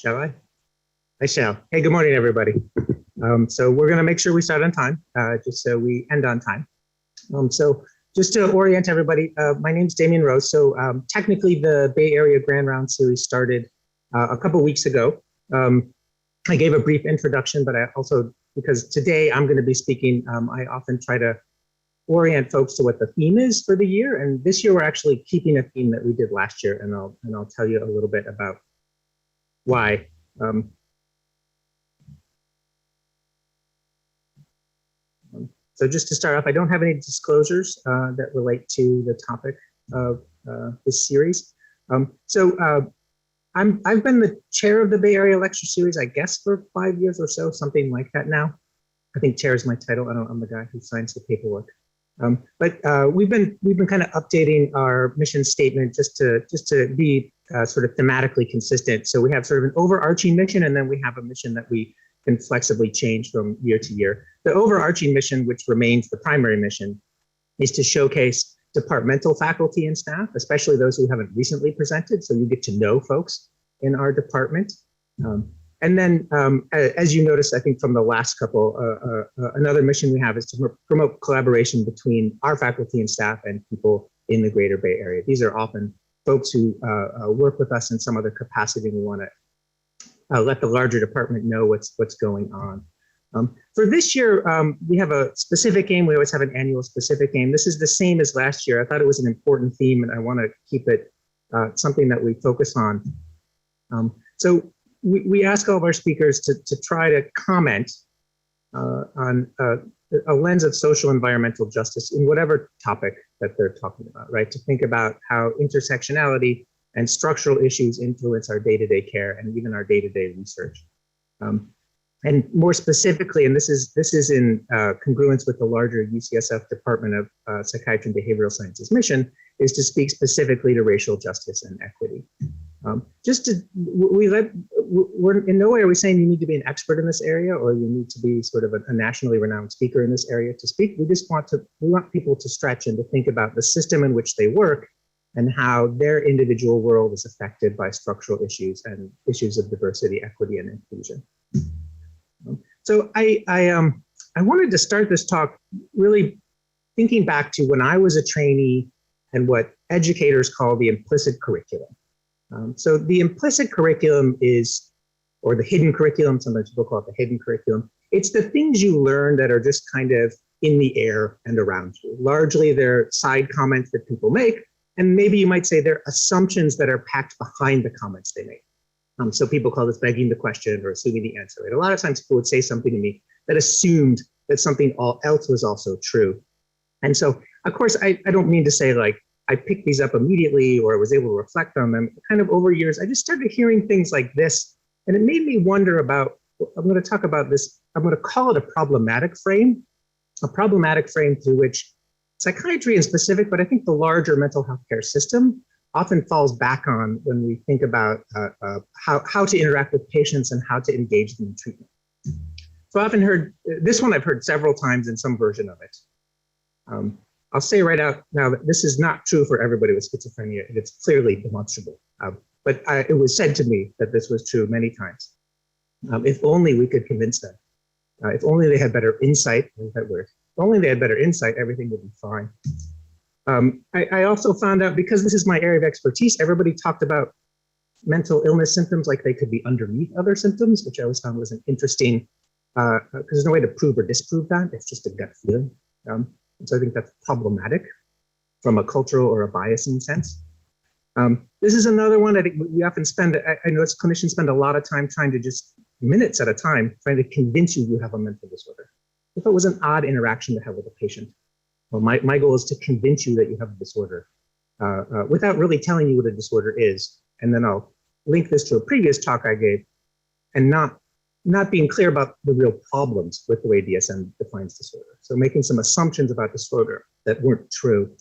Shall I? I shall. Hey, good morning, everybody. So we're going to make sure we start on time, just so we end on time. So just to orient everybody, my name's Demian Rose. So technically, the Bay Area Grand Round series started a couple weeks ago. I gave a brief introduction, but I also, because today I'm going to be speaking, I often try to orient folks to what the theme is for the year. And this year, we're actually keeping a theme that we did last year, and I'll tell you a little bit about why. So just to start off, I don't have any disclosures that relate to the topic of this series. I've been the chair of the Bay Area Lecture Series, I guess, for 5 years or so, something like that now. I think chair is my title. I'm the guy who signs the paperwork. But we've been kind of updating our mission statement just to be sort of thematically consistent. So we have sort of an overarching mission, and then we have a mission that we can flexibly change from year to year. The overarching mission, which remains the primary mission, is to showcase departmental faculty and staff, especially those who haven't recently presented, so you get to know folks in our department. And then, as you noticed, I think from the last couple, another mission we have is to promote collaboration between our faculty and staff and people in the greater Bay Area. These are often folks who work with us in some other capacity, and we want to let the larger department know what's going on. For this year, we have a specific aim. We always have an annual specific aim. This is the same as last year. I thought it was an important theme, and I want to keep it something that we focus on. So we ask all of our speakers to try to comment on a lens of social environmental justice in whatever topic that they're talking about, right? To think about how intersectionality and structural issues influence our day-to-day care and even our day-to-day research. And more specifically, and this is in congruence with the larger UCSF Department of Psychiatry and Behavioral Sciences mission, is to speak specifically to racial justice and equity. We're in no way are we saying you need to be an expert in this area or you need to be sort of a nationally renowned speaker in this area to speak. We want people to stretch and to think about the system in which they work and how their individual world is affected by structural issues and issues of diversity, equity, and inclusion. So I wanted to start this talk really thinking back to when I was a trainee and what educators call the implicit curriculum. So the implicit curriculum is, or the hidden curriculum, sometimes people call it the hidden curriculum. It's the things you learn that are just kind of in the air and around you. Largely they're side comments that people make, and maybe you might say they're assumptions that are packed behind the comments they make. So people call this begging the question or assuming the answer. Right? A lot of times people would say something to me that assumed that something else was also true. And so, of course, I don't mean to say like I picked these up immediately or I was able to reflect on them. Kind of over years, I just started hearing things like this, and it made me wonder about, I'm going to talk about this, I'm going to call it a problematic frame through which psychiatry in specific, but I think the larger mental health care system often falls back on when we think about how to interact with patients and how to engage them in treatment. So I often heard, this one I've heard several times in some version of it. I'll say right out now that this is not true for everybody with schizophrenia. It's clearly demonstrable. But it was said to me that this was true many times. If only we could convince them. If only they had better insight, that word. If only they had better insight, everything would be fine. I also found out, because this is my area of expertise, everybody talked about mental illness symptoms like they could be underneath other symptoms, which I always found was an interesting, because there's no way to prove or disprove that. It's just a gut feeling. And so I think that's problematic from a cultural or a biasing sense. This is another one I think we often spend, I know clinicians spend a lot of time trying to just, minutes at a time, trying to convince you have a mental disorder. If it was an odd interaction to have with a patient. Well, my goal is to convince you that you have a disorder without really telling you what a disorder is. And then I'll link this to a previous talk I gave, and not being clear about the real problems with the way DSM defines disorder. So making some assumptions about disorder that weren't true.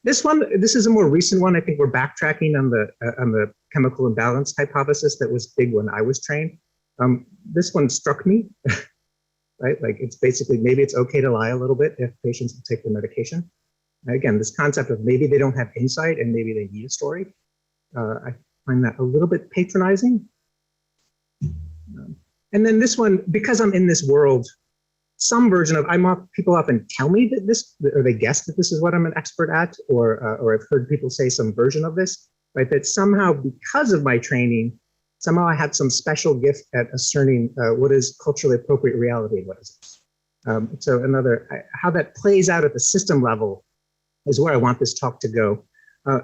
This is a more recent one. I think we're backtracking on the chemical imbalance hypothesis that was big when I was trained. This one struck me. Right? Like it's basically, maybe it's okay to lie a little bit if patients will take the medication. Again, this concept of maybe they don't have insight and maybe they need a story. I find that a little bit patronizing. And then this one, because I'm in this world, some version of, people often tell me that this, or they guess that this is what I'm an expert at, or I've heard people say some version of this, right? That somehow, because of my training, somehow I have some special gift at discerning what is culturally appropriate reality and what isn't. So how that plays out at the system level is where I want this talk to go.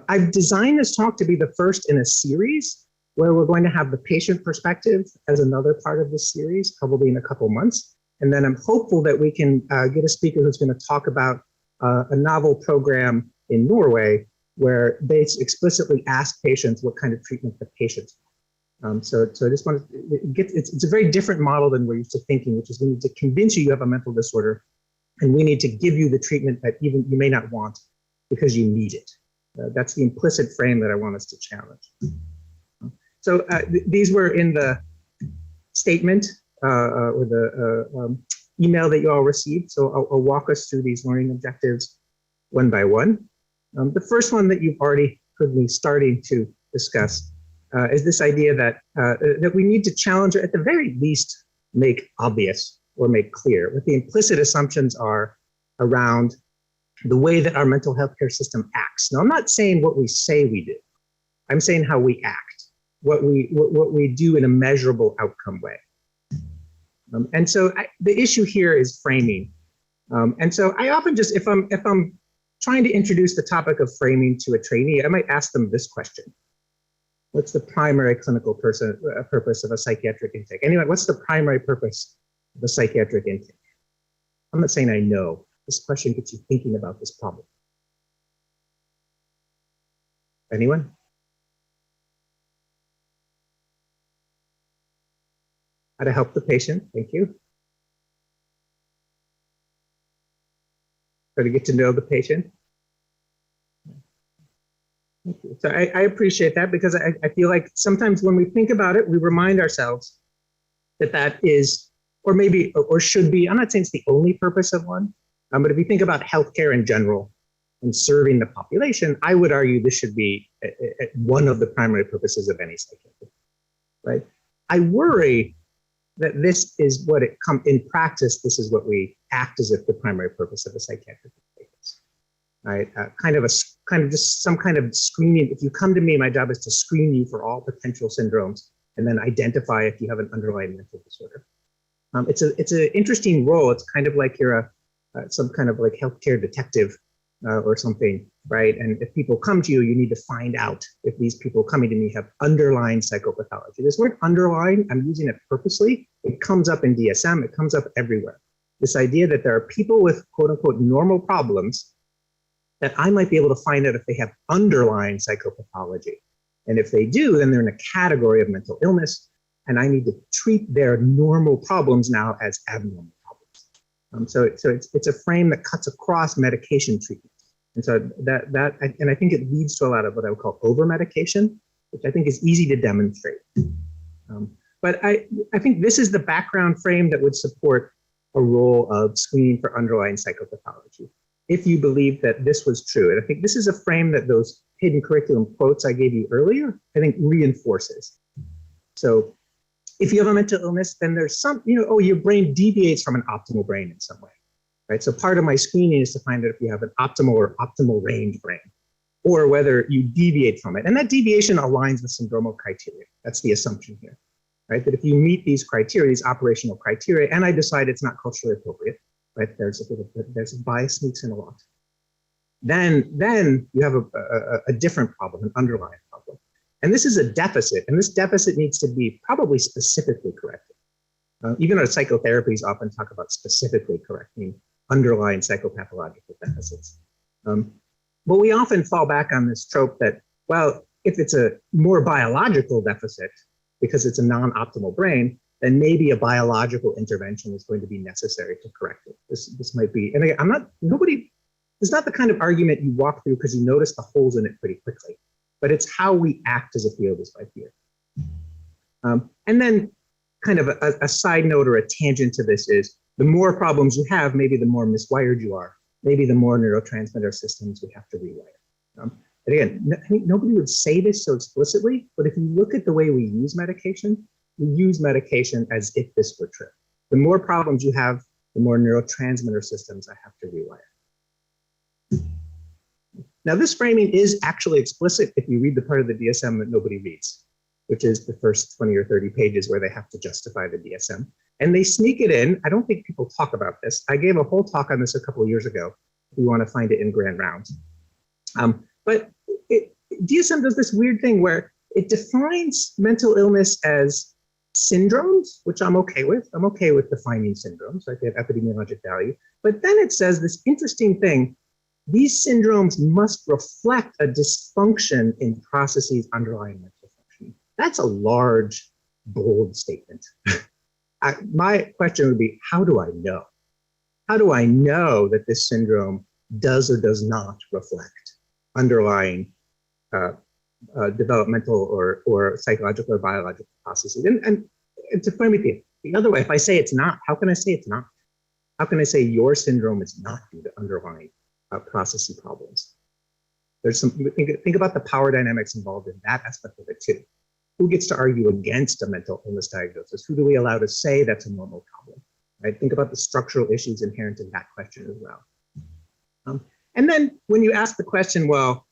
I've designed this talk to be the first in a series where we're going to have the patient perspective as another part of this series, probably in a couple months. And then I'm hopeful that we can get a speaker who's going to talk about a novel program in Norway where they explicitly ask patients what kind of treatment the patients want. So I just want to it's a very different model than we're used to thinking, which is we need to convince you have a mental disorder, and we need to give you the treatment that even you may not want because you need it. That's the implicit frame that I want us to challenge. So these were in the statement or the email that you all received. So I'll walk us through these learning objectives one by one. The first one that you've already heard me starting to discuss is this idea that that we need to challenge, or at the very least make obvious or make clear what the implicit assumptions are around the way that our mental health care system acts. Now, I'm not saying what we say we do. I'm saying how we act, what we do in a measurable outcome way. And so the issue here is framing. And so I often just, if I'm trying to introduce the topic of framing to a trainee, I might ask them this question. What's the primary clinical purpose of a psychiatric intake? Anyway, what's the primary purpose of a psychiatric intake? I'm not saying I know. This question gets you thinking about this problem. Anyone? How to help the patient, thank you. Try to get to know the patient. Thank you. So I appreciate that, because I feel like sometimes when we think about it, we remind ourselves that that is, or maybe, or should be, I'm not saying it's the only purpose of one, but if you think about healthcare in general and serving the population, I would argue this should be one of the primary purposes of any psychiatrist, right? I worry that this is what it comes in practice. This is what we act as if the primary purpose of a psychiatric is, right? Kind of just some kind of screening. If you come to me, my job is to screen you for all potential syndromes and then identify if you have an underlying mental disorder. It's an interesting role. It's kind of like you're some kind of like healthcare detective or something, right? And if people come to you, you need to find out if these people coming to me have underlying psychopathology. This word underlying, I'm using it purposely. It comes up in DSM, it comes up everywhere. This idea that there are people with quote unquote normal problems that I might be able to find out if they have underlying psychopathology. And if they do, then they're in a category of mental illness, and I need to treat their normal problems now as abnormal problems. So it's a frame that cuts across medication treatment. And so and I think it leads to a lot of what I would call over-medication, which I think is easy to demonstrate. But I think this is the background frame that would support a role of screening for underlying psychopathology, if you believe that this was true. And I think this is a frame that those hidden curriculum quotes I gave you earlier, I think reinforces. So if you have a mental illness, then there's some, your brain deviates from an optimal brain in some way, right? So part of my screening is to find out if you have an optimal or optimal range brain, or whether you deviate from it. And that deviation aligns with syndromal criteria. That's the assumption here, right? That if you meet these criteria, these operational criteria, and I decide it's not culturally appropriate, right? There's a bias sneaks in a lot. Then you have a different problem, an underlying problem. And this is a deficit, and this deficit needs to be probably specifically corrected. Even our psychotherapies often talk about specifically correcting underlying psychopathological deficits. But we often fall back on this trope that, well, if it's a more biological deficit, because it's a non-optimal brain, then maybe a biological intervention is going to be necessary to correct it. This might be, and again, it's not the kind of argument you walk through because you notice the holes in it pretty quickly, but it's how we act as a field is by fear. And then kind of a side note or a tangent to this is the more problems you have, maybe the more miswired you are, maybe the more neurotransmitter systems we have to rewire. And again, I think nobody would say this so explicitly, but if you look at the way we use medication, we use medication as if this were true. The more problems you have, the more neurotransmitter systems I have to rewire. Now, this framing is actually explicit if you read the part of the DSM that nobody reads, which is the first 20 or 30 pages where they have to justify the DSM. And they sneak it in. I don't think people talk about this. I gave a whole talk on this a couple of years ago. If you want to find it in Grand Rounds. But DSM does this weird thing where it defines mental illness as syndromes, which I'm okay with. I'm okay with defining syndromes, right? They have epidemiologic value. But then it says this interesting thing: these syndromes must reflect a dysfunction in processes underlying mental functioning. That's a large, bold statement. My question would be, how do I know? How do I know that this syndrome does or does not reflect underlying developmental or psychological or biological processes? And to frame it the other way, if I say it's not, how can I say it's not? How can I say your syndrome is not due to underlying processing problems? There's some, think about the power dynamics involved in that aspect of it too. Who gets to argue against a mental illness diagnosis? Who do we allow to say that's a normal problem? Right? Think about the structural issues inherent in that question as well. And then when you ask the question, well,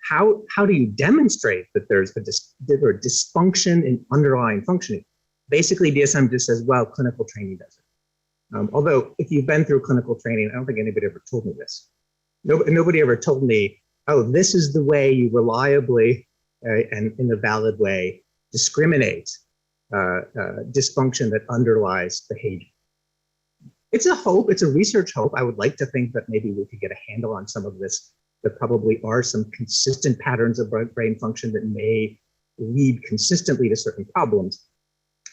how do you demonstrate that there's a dysfunction in underlying functioning? Basically, DSM just says, well, clinical training does it. Although if you've been through clinical training, I don't think anybody ever told me this. Nobody ever told me, oh, this is the way you reliably and in a valid way discriminate dysfunction that underlies behavior. It's a hope, it's a research hope. I would like to think that maybe we could get a handle on some of this. There probably are some consistent patterns of brain function that may lead consistently to certain problems.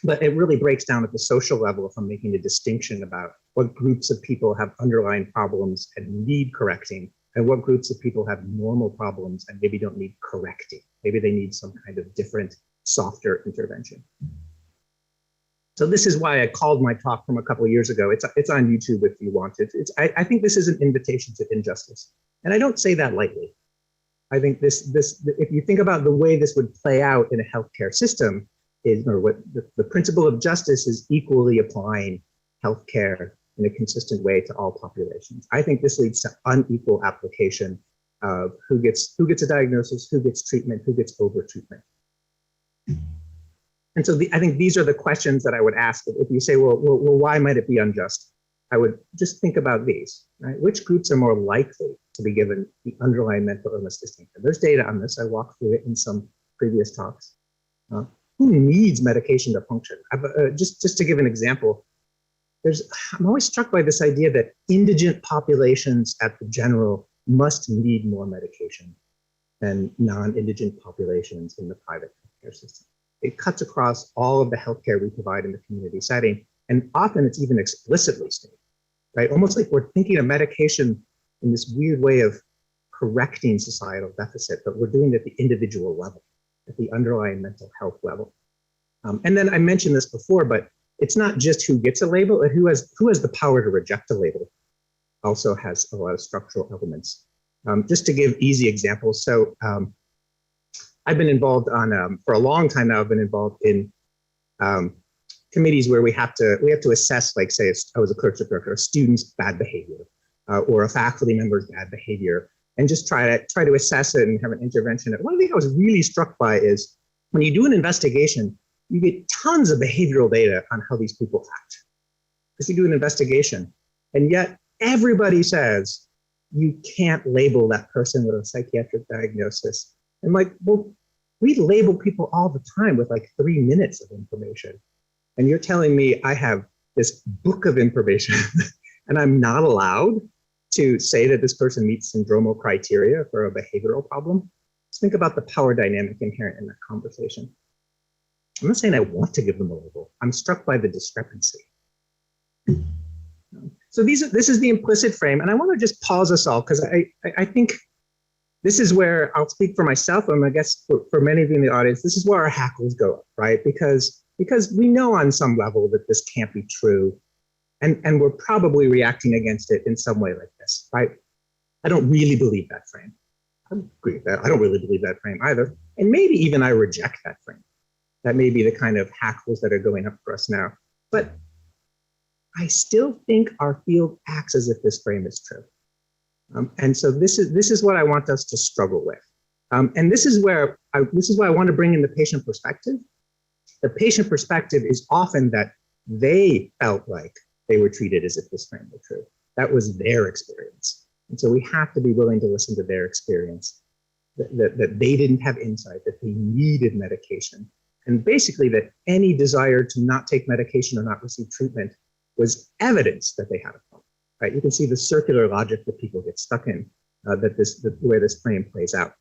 But it really breaks down at the social level if I'm making a distinction about what groups of people have underlying problems and need correcting, and what groups of people have normal problems and maybe don't need correcting. Maybe they need some kind of different, softer intervention. So this is why I called my talk from a couple of years ago. It's on YouTube if you want it. I think this is an invitation to injustice. And I don't say that lightly. I think this if you think about the way this would play out in a healthcare system, the principle of justice is equally applying healthcare in a consistent way to all populations. I think this leads to unequal application of who gets a diagnosis, who gets treatment, who gets over treatment. And so I think these are the questions that I would ask. If you say, well, why might it be unjust? I would just think about these, right? Which groups are more likely to be given the underlying mental illness distinction? There's data on this. I walked through it in some previous talks. Who needs medication to function? Just to give an example, I'm always struck by this idea that indigent populations at the general must need more medication than non-indigent populations in the private healthcare system. It cuts across all of the healthcare we provide in the community setting, and often it's even explicitly stated, right? Almost like we're thinking of medication in this weird way of correcting societal deficit, but we're doing it at the individual level, at the underlying mental health level. And then I mentioned this before, but it's not just who gets a label, but who has the power to reject a label also has a lot of structural elements. Just to give easy examples, so I've been involved on, for a long time now, I've been involved in committees where we have to assess, like say, I was a clerkship director, a student's bad behavior or a faculty member's bad behavior, and just try to assess it and have an intervention. One thing I was really struck by is when you do an investigation, you get tons of behavioral data on how these people act. Because you do an investigation, and yet everybody says you can't label that person with a psychiatric diagnosis. And like, well, we label people all the time with like 3 minutes of information. And you're telling me I have this book of information and I'm not allowed to say that this person meets syndromal criteria for a behavioral problem? Just think about the power dynamic inherent in that conversation. I'm not saying I want to give them a label. I'm struck by the discrepancy. So this is the implicit frame. And I want to just pause us all because I think this is where I'll speak for myself, and I guess for many of you in the audience, this is where our hackles go up, right? Because we know on some level that this can't be true, and we're probably reacting against it in some way like this, right? I don't really believe that frame. I agree with that. I don't really believe that frame either. And maybe even I reject that frame. That may be the kind of hackles that are going up for us now. But I still think our field acts as if this frame is true. And so this is what I want us to struggle with. And this is why I want to bring in the patient perspective. The patient perspective is often that they felt like they were treated as if this frame were true. That was their experience. And so we have to be willing to listen to their experience, that they didn't have insight, that they needed medication. And basically that any desire to not take medication or not receive treatment was evidence that they had a problem, right? You can see the circular logic that people get stuck in, the way this frame plays out.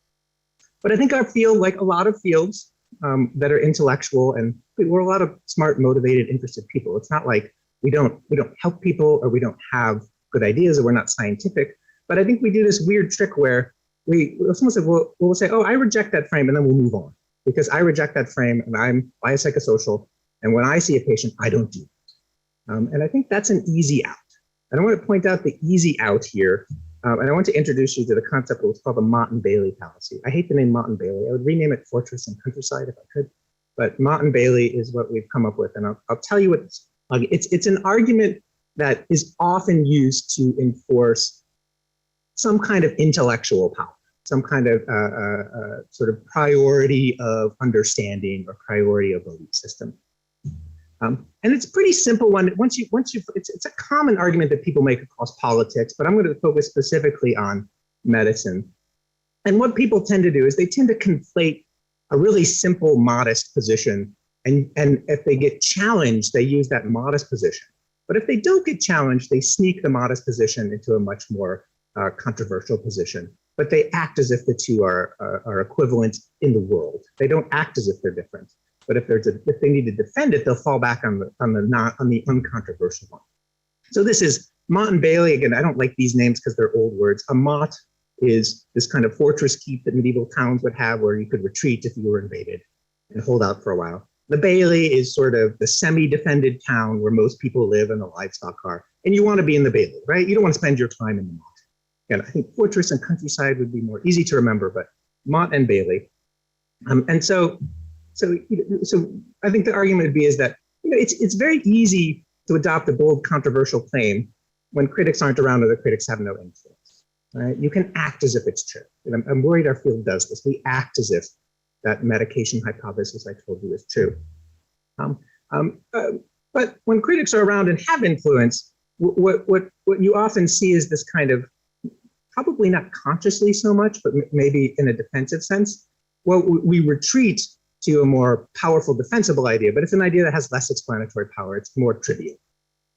But I think our field, like a lot of fields that are intellectual, and we're a lot of smart, motivated, interested people. It's not like we don't help people or we don't have good ideas or we're not scientific. But I think we do this weird trick where someone said, we'll say, oh, I reject that frame, and then we'll move on because I reject that frame and I'm biopsychosocial. And when I see a patient, I don't do it. And I think that's an easy out. And I want to point out the easy out here. And I want to introduce you to the concept of what's called the Mott and Bailey fallacy. I hate the name Mott and Bailey. I would rename it Fortress and Countryside if I could. But Mott and Bailey is what we've come up with. And I'll tell you what it's an argument that is often used to enforce some kind of intellectual power, some kind of sort of priority of understanding or priority of belief system. And it's a pretty simple one. It's a common argument that people make across politics, but I'm going to focus specifically on medicine. And what people tend to do is they tend to conflate a really simple, modest position. And if they get challenged, they use that modest position. But if they don't get challenged, they sneak the modest position into a much more controversial position. But they act as if the two are equivalent in the world. They don't act as if they're different. But if they need to defend it, they'll fall back on the uncontroversial one. So this is Mott and Bailey. Again, I don't like these names because they're old words. A Mott is this kind of fortress keep that medieval towns would have where you could retreat if you were invaded and hold out for a while. The Bailey is sort of the semi-defended town where most people live and the livestock are. And you want to be in the Bailey, right? You don't want to spend your time in the Mott. And I think fortress and countryside would be more easy to remember, but Mott and Bailey. So I think the argument would be is that it's very easy to adopt a bold, controversial claim when critics aren't around or the critics have no influence. Right? You can act as if it's true. And I'm worried our field does this. We act as if that medication hypothesis I told you is true. But when critics are around and have influence, what you often see is this kind of, probably not consciously so much, but maybe in a defensive sense, well, we retreat to a more powerful, defensible idea, but it's an idea that has less explanatory power. It's more trivial.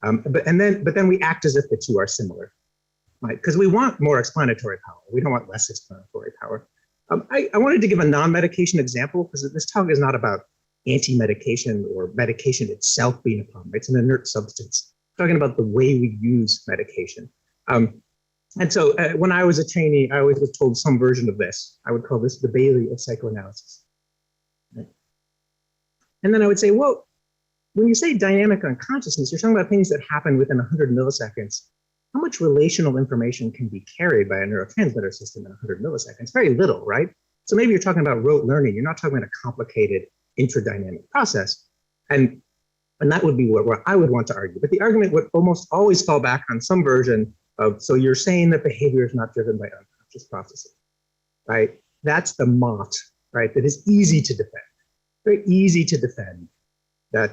But then we act as if the two are similar, right? Because we want more explanatory power. We don't want less explanatory power. I wanted to give a non-medication example because this talk is not about anti-medication or medication itself being a problem. It's an inert substance. I'm talking about the way we use medication. And so when I was a trainee, I always was told some version of this. I would call this the Bailey of psychoanalysis. And then I would say, well, when you say dynamic unconsciousness, you're talking about things that happen within 100 milliseconds. How much relational information can be carried by a neurotransmitter system in 100 milliseconds? Very little, right? So maybe you're talking about rote learning. You're not talking about a complicated intradynamic process. And that would be what I would want to argue. But the argument would almost always fall back on some version of, so you're saying that behavior is not driven by unconscious processes, right? That's the Mott, right? That is easy to defend. Very easy to defend that.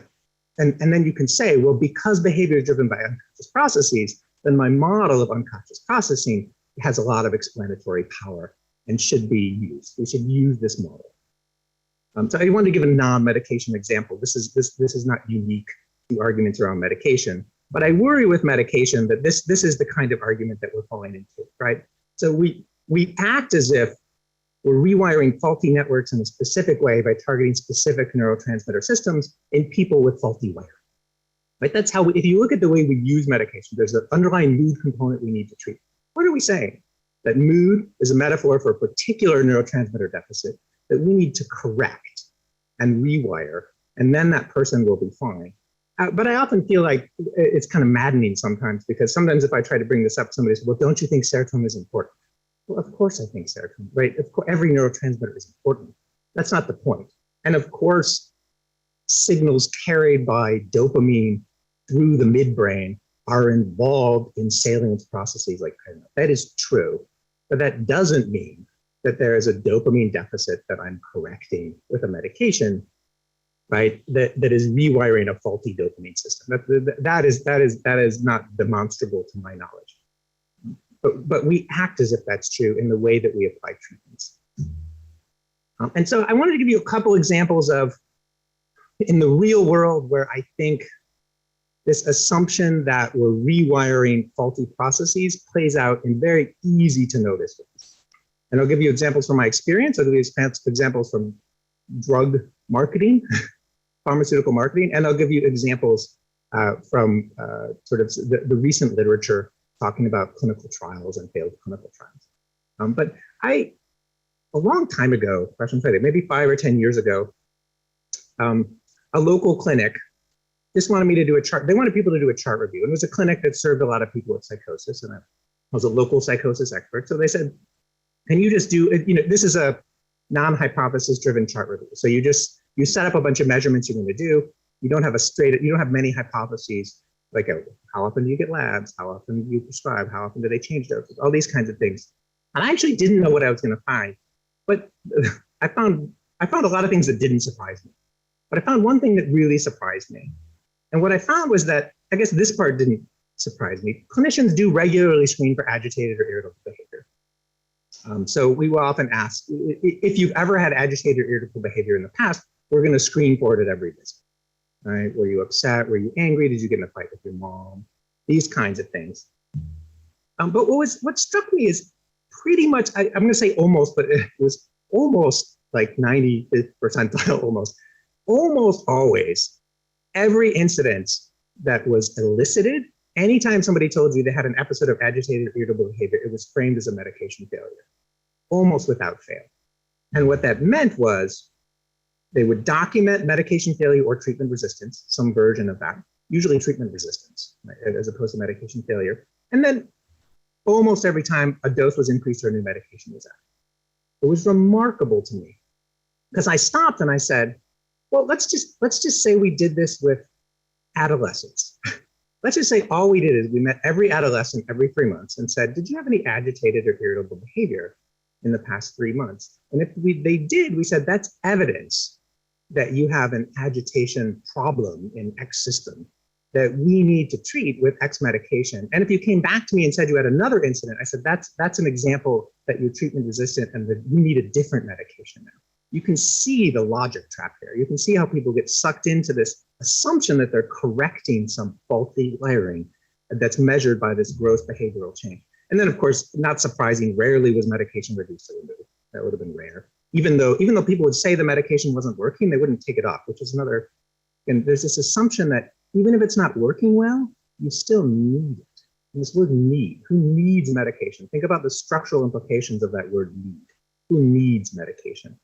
And then you can say, well, because behavior is driven by unconscious processes, then my model of unconscious processing has a lot of explanatory power and should be used. We should use this model. So I want to give a non-medication example. This is not unique to arguments around medication, but I worry with medication that this is the kind of argument that we're falling into, right? So we act as if we're rewiring faulty networks in a specific way by targeting specific neurotransmitter systems in people with faulty wiring. Right? That's how, if you look at the way we use medication, there's an underlying mood component we need to treat. What are we saying? That mood is a metaphor for a particular neurotransmitter deficit that we need to correct and rewire, and then that person will be fine. But I often feel like it's kind of maddening sometimes, because sometimes if I try to bring this up, somebody says, well, don't you think serotonin is important? Well, of course I think serotonin, right? Of course, every neurotransmitter is important. That's not the point. And of course, signals carried by dopamine through the midbrain are involved in salience processes like pain. That is true, but that doesn't mean that there is a dopamine deficit that I'm correcting with a medication, right? That is rewiring a faulty dopamine system. That is not demonstrable to my knowledge. But we act as if that's true in the way that we apply treatments. And so I wanted to give you a couple examples of, in the real world, where I think this assumption that we're rewiring faulty processes plays out in very easy to notice ways. And I'll give you examples from my experience. I'll give you examples from drug marketing, pharmaceutical marketing, and I'll give you examples from sort of the recent literature talking about clinical trials and failed clinical trials. But a long time ago, maybe 5 or 10 years ago, a local clinic just wanted me to do a chart. They wanted people to do a chart review. And it was a clinic that served a lot of people with psychosis, and I was a local psychosis expert. So they said, can you just do, this is a non-hypothesis driven chart review. So you set up a bunch of measurements you're going to do. You don't have many hypotheses, like how often do you get labs? How often do you prescribe? How often do they change doses? All these kinds of things. And I actually didn't know what I was going to find, but I found a lot of things that didn't surprise me. But I found one thing that really surprised me. And what I found was that, I guess this part didn't surprise me. Clinicians do regularly screen for agitated or irritable behavior. So we will often ask, if you've ever had agitated or irritable behavior in the past, we're going to screen for it at every visit. Right? Were you upset? Were you angry? Did you get in a fight with your mom? These kinds of things. But what struck me is pretty much, I'm going to say almost, but it was almost like 90th percentile, almost always, every incident that was elicited, anytime somebody told you they had an episode of agitated, irritable behavior, it was framed as a medication failure, almost without fail. And what that meant was they would document medication failure or treatment resistance, some version of that, usually treatment resistance, right, as opposed to medication failure. And then almost every time a dose was increased or a new medication was added. It was remarkable to me because I stopped and I said, well, let's just say we did this with adolescents. Let's just say all we did is we met every adolescent every 3 months and said, did you have any agitated or irritable behavior in the past 3 months? And if they did, we said that's evidence that you have an agitation problem in X system that we need to treat with X medication. And if you came back to me and said you had another incident, I said, that's an example that you're treatment resistant and that you need a different medication now. You can see the logic trap there. You can see how people get sucked into this assumption that they're correcting some faulty layering that's measured by this gross behavioral change. And then, of course, not surprising, rarely was medication reduced or removed. That would have been rare. Even though people would say the medication wasn't working, they wouldn't take it off, which is another. And there's this assumption that even if it's not working well, you still need it. And this word need, who needs medication? Think about the structural implications of that word need. Who needs medication?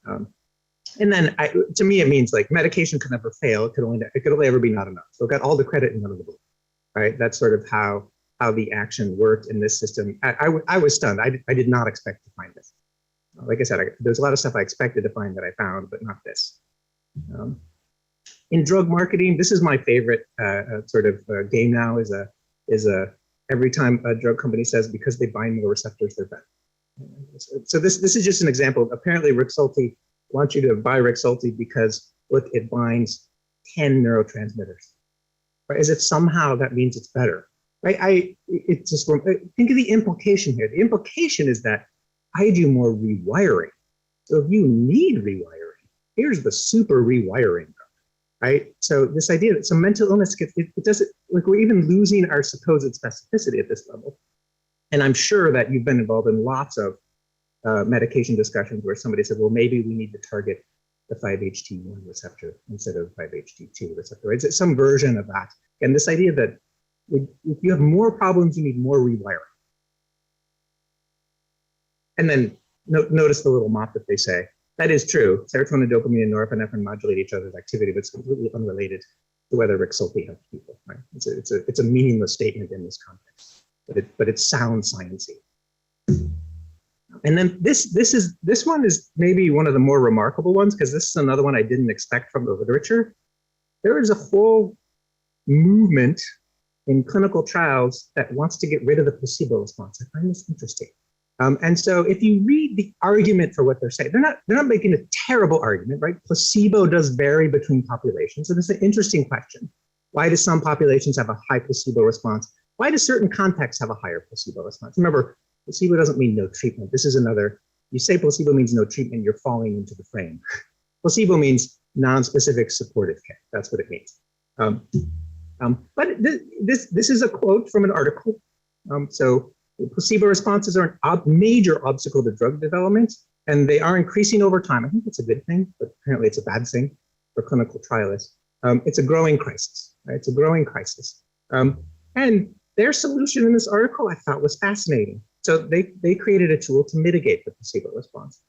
And then to me, it means like medication could never fail. It could only ever be not enough. So it got all the credit and none of the blame, right? That's sort of how the action worked in this system. I was stunned. I did not expect to find this. Like I said, there's a lot of stuff I expected to find that I found, but not this. In drug marketing, this is my favorite sort of game now. Is a every time a drug company says because they bind more receptors, they're better. So this is just an example. Apparently, Rexulti wants you to buy Rexulti because look, it binds 10 neurotransmitters, right? As if somehow that means it's better, right? It's just think of the implication here. The implication is that I do more rewiring. So if you need rewiring, here's the super rewiring, right? So this idea that some mental illness it doesn't, like we're even losing our supposed specificity at this level. And I'm sure that you've been involved in lots of medication discussions where somebody said, well, maybe we need to target the 5-HT1 receptor instead of 5-HT2 receptor. Right? It's some version of that. And this idea that if you have more problems, you need more rewiring. And then notice the little mop that they say. That is true. Serotonin, dopamine, and norepinephrine modulate each other's activity, but it's completely unrelated to whether Rexulti helps people. Right? It's a meaningless statement in this context. But it sounds sciencey. And then this one is maybe one of the more remarkable ones, because this is another one I didn't expect from the literature. There is a whole movement in clinical trials that wants to get rid of the placebo response. I find this interesting. And so if you read the argument for what they're saying, they're not making a terrible argument, right? Placebo does vary between populations. And it's an interesting question. Why do some populations have a high placebo response? Why do certain contexts have a higher placebo response? Remember, placebo doesn't mean no treatment. This is another, you say placebo means no treatment, you're falling into the frame. Placebo means non-specific supportive care. That's what it means. But this is a quote from an article. So placebo responses are a major obstacle to drug development, and they are increasing over time. I think it's a good thing, but apparently it's a bad thing for clinical trialists. It's a growing crisis, right? It's a growing crisis. And their solution in this article I thought was fascinating. So they created a tool to mitigate the placebo response.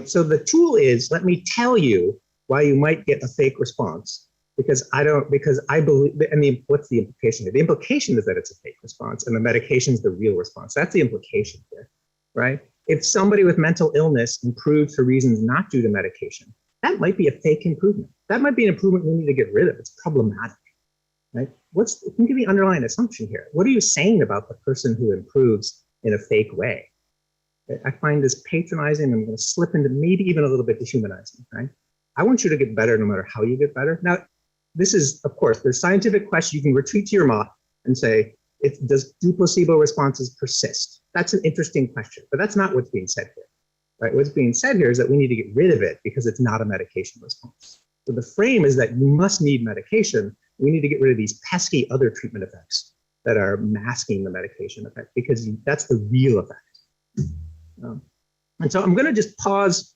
So the tool is, let me tell you why you might get a fake response, because I believe, what's the implication here? The implication is that it's a fake response and the medication is the real response. That's the implication here, right? If somebody with mental illness improves for reasons not due to medication, that might be a fake improvement. That might be an improvement we need to get rid of. It's problematic, right? Think of the underlying assumption here. What are you saying about the person who improves in a fake way? I find this patronizing. I'm going to slip into maybe even a little bit dehumanizing, right? I want you to get better no matter how you get better. Now, this is, of course, there's scientific questions. You can retreat to your moth and say, do placebo responses persist? That's an interesting question, but that's not what's being said here, right? What's being said here is that we need to get rid of it because it's not a medication response. So the frame is that you must need medication. We need to get rid of these pesky other treatment effects that are masking the medication effect, because that's the real effect. And so I'm going to just pause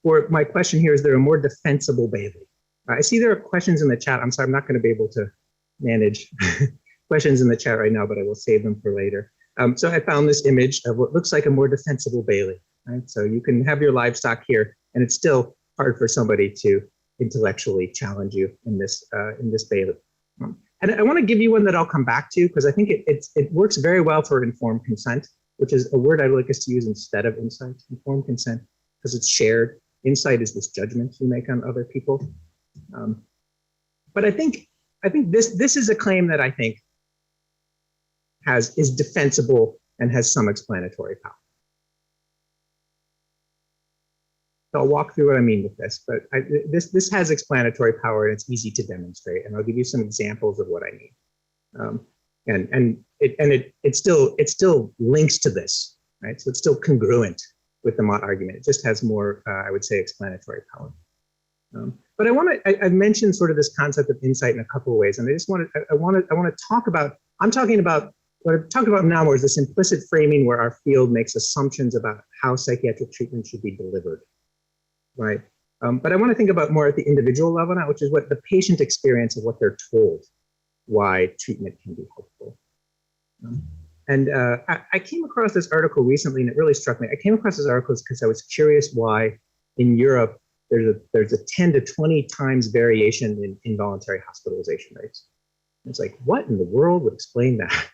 for my question here. Is there a more defensible Bailey? I see there are questions in the chat. I'm sorry, I'm not going to be able to manage questions in the chat right now, but I will save them for later. So I found this image of what looks like a more defensible Bailey, right? So you can have your livestock here, and it's still hard for somebody to intellectually challenge you in this Bailey. And I want to give you one that I'll come back to, because I think it works very well for informed consent, which is a word I'd like us to use instead of insight. Informed consent, because it's shared. Insight is this judgment you make on other people. But I think this is a claim that I think is defensible and has some explanatory power. So I'll walk through what I mean with this, but this has explanatory power and it's easy to demonstrate, and I'll give you some examples of what I mean. And it still links to this, right? So it's still congruent with the Mott argument. It just has more, I would say, explanatory power. But I mentioned sort of this concept of insight in a couple of ways, and I want to talk about. I'm talking about what I'm talking about now, is this implicit framing where our field makes assumptions about how psychiatric treatment should be delivered, right? But I want to think about more at the individual level now, which is what the patient experience of what they're told why treatment can be helpful. I came across this article recently, and it really struck me. I came across this article because I was curious why in Europe there's a 10 to 20 times variation in involuntary hospitalization rates. And it's like, what in the world would explain that?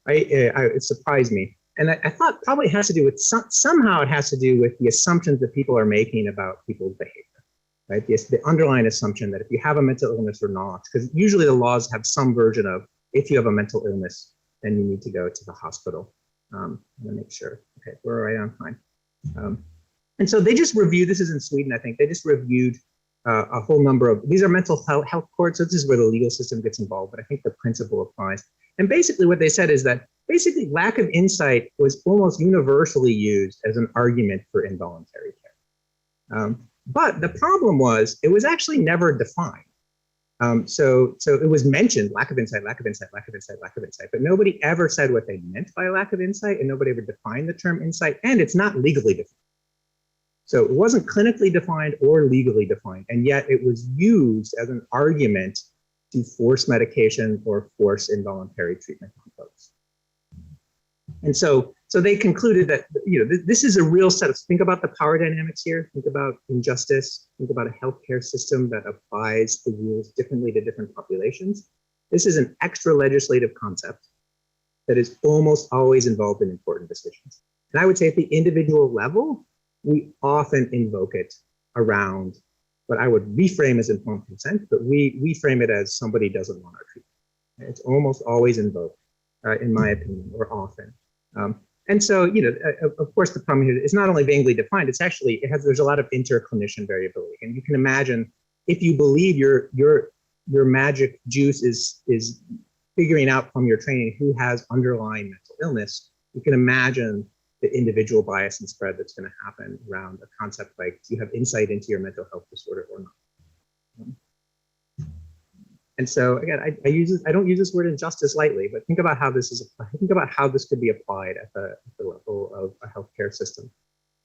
It surprised me. And I thought probably it has to do with somehow it has to do with the assumptions that people are making about people's behavior, right? The underlying assumption that if you have a mental illness or not, because usually the laws have some version of, if you have a mental illness, then you need to go to the hospital. I'm gonna make sure. Okay, we're right on time. And so they just reviewed, this is in Sweden, I think, they just reviewed a whole number of, these are mental health courts, so this is where the legal system gets involved, but I think the principle applies. And basically what they said is that basically lack of insight was almost universally used as an argument for involuntary care. But the problem was it was actually never defined. So it was mentioned, lack of insight, lack of insight, lack of insight, lack of insight, but nobody ever said what they meant by lack of insight, and nobody ever defined the term insight, and it's not legally defined. So it wasn't clinically defined or legally defined, and yet it was used as an argument to force medication or force involuntary treatment on folks. And so they concluded that, this is a real set of, think about the power dynamics here, think about injustice, think about a healthcare system that applies the rules differently to different populations. This is an extra legislative concept that is almost always involved in important decisions. And I would say at the individual level, we often invoke it around what I would reframe as informed consent, but we frame it as somebody doesn't want our treatment. It's almost always invoked, in my opinion, or often. And so, of course, the problem here is not only vaguely defined, it's actually, there's a lot of inter-clinician variability. And you can imagine if you believe your magic juice is figuring out from your training who has underlying mental illness, you can imagine the individual bias and spread that's going to happen around a concept like, do you have insight into your mental health disorder or not? And so again, I don't use this word injustice lightly, but think about how this could be applied at the level of a healthcare system.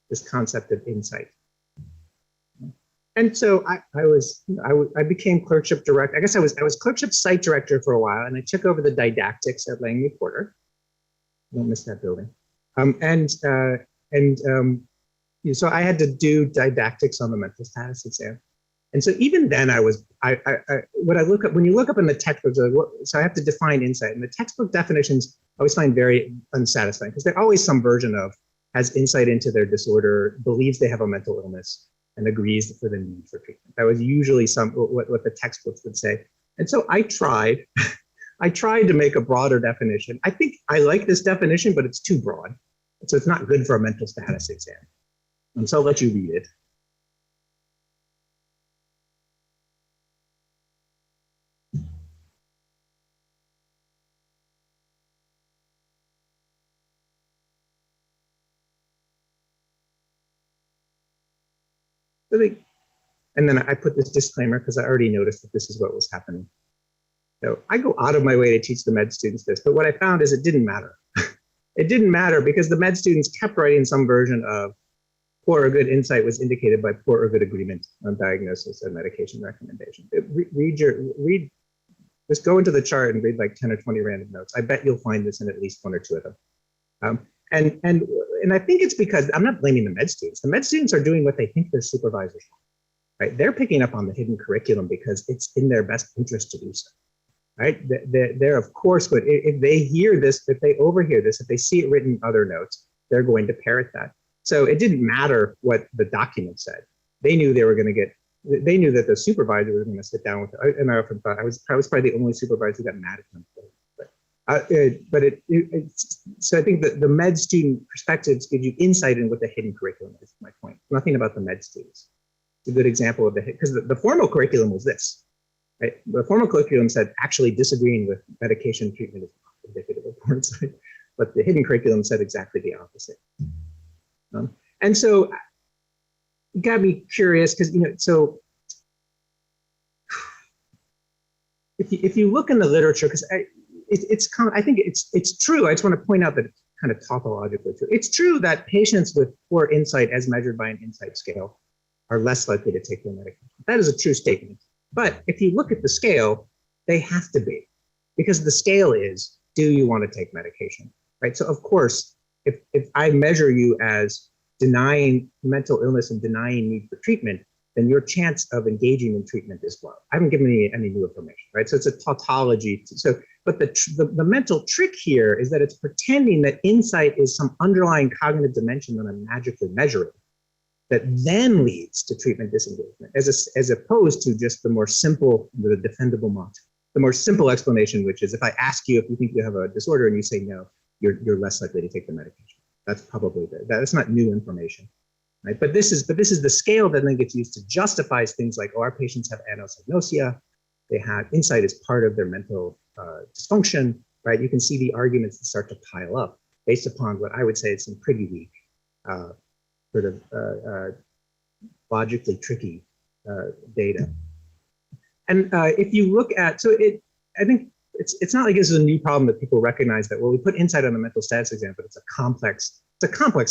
This concept of insight. And so I became clerkship director. I guess I was clerkship site director for a while, and I took over the didactics at Langley Porter. Don't miss that building. So I had to do didactics on the mental status exam. And so even then when you look up in the textbooks, so I have to define insight, and the textbook definitions I always find very unsatisfying because they're always some version of has insight into their disorder, believes they have a mental illness, and agrees for the need for treatment. That was usually what the textbooks would say. And so I tried to make a broader definition. I think I like this definition, but it's too broad. So it's not good for a mental status exam. And so I'll let you read it. And then I put this disclaimer because I already noticed that this is what was happening. So I go out of my way to teach the med students this, but what I found is it didn't matter. It didn't matter because the med students kept writing some version of poor or good insight was indicated by poor or good agreement on diagnosis and medication recommendation. Just go into the chart and read like 10 or 20 random notes. I bet you'll find this in at least one or two of them. And I think it's because I'm not blaming the med students. The med students are doing what they think their supervisors want, right? They're picking up on the hidden curriculum because it's in their best interest to do so, right? They're of course good. If they hear this, if they overhear this, if they see it written in other notes, they're going to parrot that. So it didn't matter what the document said. They knew they were going to get. They knew that the supervisor was going to sit down with it. And I often thought I was probably the only supervisor who got mad at them. So I think that the med student perspectives give you insight in what the hidden curriculum is, my point. Nothing about the med students. It's a good example of because the formal curriculum was this, right? The formal curriculum said actually disagreeing with medication treatment is not indicative of poor insight, but the hidden curriculum said exactly the opposite. And so you gotta be curious because, so if you look in the literature, because I think it's true. I just want to point out that it's kind of tautologically true. It's true that patients with poor insight as measured by an insight scale are less likely to take their medication. That is a true statement. But if you look at the scale, they have to be, because the scale is, do you want to take medication, right? So of course, if I measure you as denying mental illness and denying need for treatment, then your chance of engaging in treatment is low. I haven't given you any new information, right? So it's a tautology. But the mental trick here is that it's pretending that insight is some underlying cognitive dimension that I'm magically measuring that then leads to treatment disengagement, as opposed to just the more simple, the defendable the more simple explanation, which is if I ask you if you think you have a disorder and you say no, you're less likely to take the medication. That's probably that's not new information, right? But this is the scale that then gets used to justify things like, oh, our patients have anosognosia, they have insight as part of their mental dysfunction, right? You can see the arguments that start to pile up based upon what I would say is some pretty weak, sort of logically tricky data. And if you look at, I think it's not like this is a new problem that people recognize that, well, we put insight on the mental status exam, but it's a complex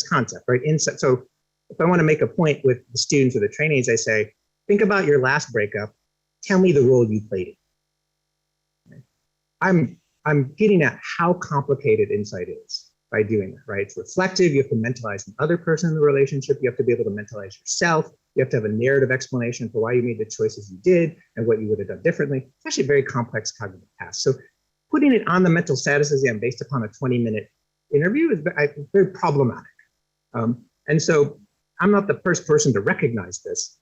concept, right? Insight. So if I want to make a point with the students or the trainees, I say, think about your last breakup. Tell me the role you played in. Right? I'm getting at how complicated insight is by doing that, right? It's reflective. You have to mentalize the other person in the relationship. You have to be able to mentalize yourself. You have to have a narrative explanation for why you made the choices you did and what you would have done differently. It's actually a very complex cognitive task. So putting it on the mental status exam based upon a 20-minute interview is very problematic, And so I'm not the first person to recognize this.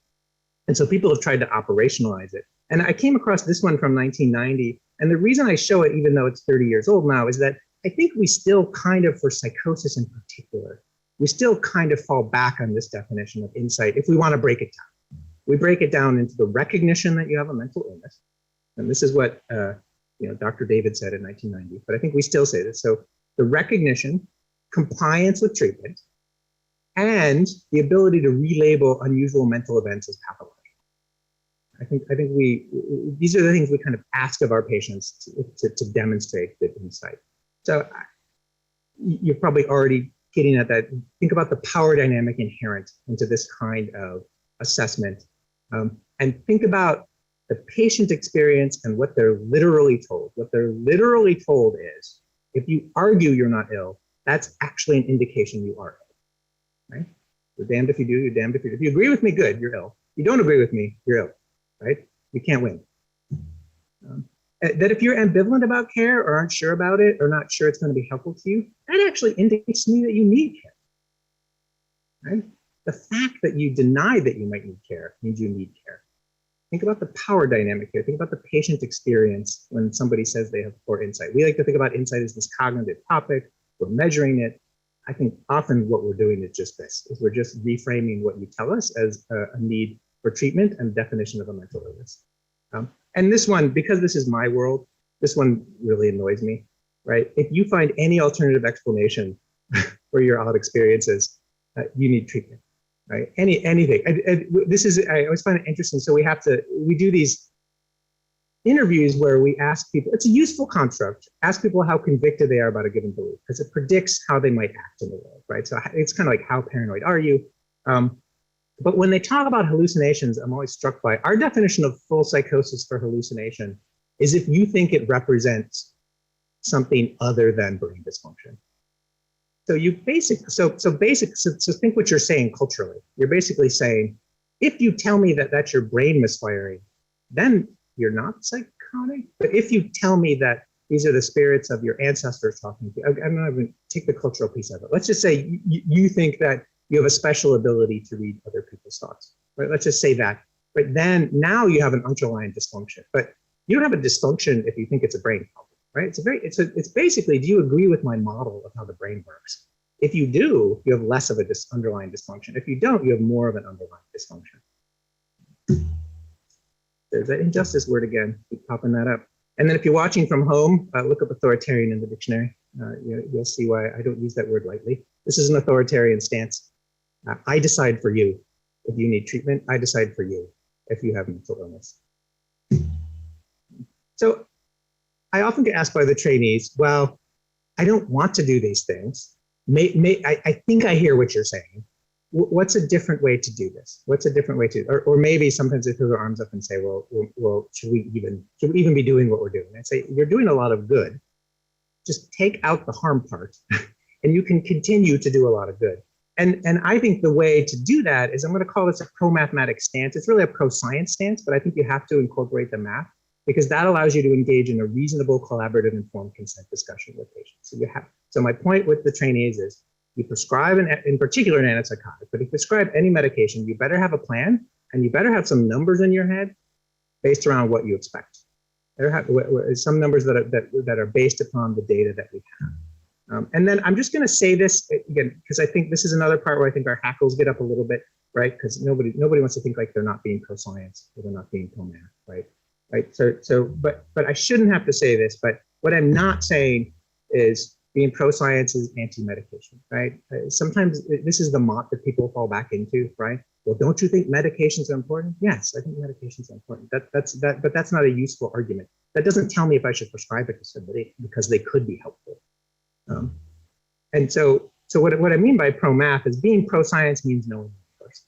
And so people have tried to operationalize it. And I came across this one from 1990. And the reason I show it, even though it's 30 years old now, is that I think we still kind of, for psychosis in particular, we still kind of fall back on this definition of insight if we want to break it down. We break it down into the recognition that you have a mental illness. And this is what Dr. David said in 1990, but I think we still say this. So the recognition, compliance with treatment, and the ability to relabel unusual mental events as pathological. I think these are the things we kind of ask of our patients to demonstrate the insight. So you're probably already getting at that. Think about the power dynamic inherent into this kind of assessment, and think about the patient experience and what they're literally told. What they're literally told is, if you argue you're not ill, that's actually an indication you are ill, right? You're damned if you do, you're damned if you do. If you agree with me, good, you're ill. If you don't agree with me, you're ill, right? You can't win. That if you're ambivalent about care or aren't sure about it or not sure it's going to be helpful to you, that actually indicates to me that you need care, right? The fact that you deny that you might need care means you need care. Think about the power dynamic here. Think about the patient experience when somebody says they have poor insight. We like to think about insight as this cognitive topic. We're measuring it. I think often what we're doing is just this, is we're just reframing what you tell us as a need for treatment and definition of a mental illness. And this one, because this is my world, this one really annoys me, right? If you find any alternative explanation for your odd experiences, you need treatment. Right? Anything. I always find it interesting. So we do these interviews where we ask people, it's a useful construct, ask people how convicted they are about a given belief, because it predicts how they might act in the world, right? So it's kind of like, how paranoid are you? But when they talk about hallucinations, I'm always struck by our definition of full psychosis for hallucination is if you think it represents something other than brain dysfunction. So so think what you're saying culturally. You're basically saying, if you tell me that that's your brain misfiring, then you're not psychotic. But if you tell me that these are the spirits of your ancestors talking to you, I'm not even take the cultural piece of it. Let's just say you think that you have a special ability to read other people's thoughts, right? Let's just say that. But then now you have an underlying dysfunction. But you don't have a dysfunction if you think it's a brain problem. Right? It's basically, do you agree with my model of how the brain works? If you do, you have less of a underlying dysfunction. If you don't, you have more of an underlying dysfunction. There's that injustice word again. Keep popping that up. And then if you're watching from home, look up authoritarian in the dictionary. You'll see why I don't use that word lightly. This is an authoritarian stance. I decide for you if you need treatment. I decide for you if you have mental illness. So I often get asked by the trainees, well, I don't want to do these things. I think I hear what you're saying. What's a different way to do this? What's a different way to, or maybe sometimes they throw their arms up and say, well, should we even be doing what we're doing? I say, you're doing a lot of good. Just take out the harm part and you can continue to do a lot of good. And I think the way to do that is, I'm going to call this a pro-mathematics stance. It's really a pro-science stance, but I think you have to incorporate the math, because that allows you to engage in a reasonable, collaborative, informed consent discussion with patients. So my point with the trainees is, you prescribe, in particular an antipsychotic, but if you prescribe any medication, you better have a plan, and you better have some numbers in your head based around what you expect. There have some numbers that are based upon the data that we have. And then I'm just going to say this again, because I think this is another part where I think our hackles get up a little bit, right? Because nobody wants to think like they're not being pro-science or they're not being pro-math, right? Right. But I shouldn't have to say this, but what I'm not saying is being pro-science is anti-medication, right? Sometimes this is the mot that people fall back into, right? Well, don't you think medications are important? Yes, I think medications are important. But that's not a useful argument. That doesn't tell me if I should prescribe it to somebody, because they could be helpful. And so what I mean by pro-math is being pro-science means knowing the numbers.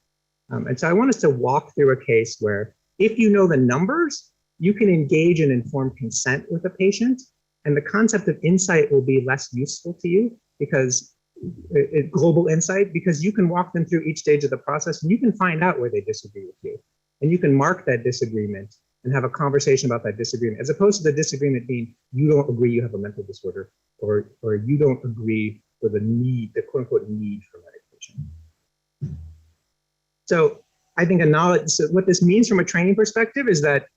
And so I want us to walk through a case where, if you know the numbers, you can engage in informed consent with a patient, and the concept of insight will be less useful to you, because global insight, because you can walk them through each stage of the process and you can find out where they disagree with you. And you can mark that disagreement and have a conversation about that disagreement, as opposed to the disagreement being, you don't agree you have a mental disorder, or you don't agree with the quote unquote need for medication. So I think so what this means from a training perspective is that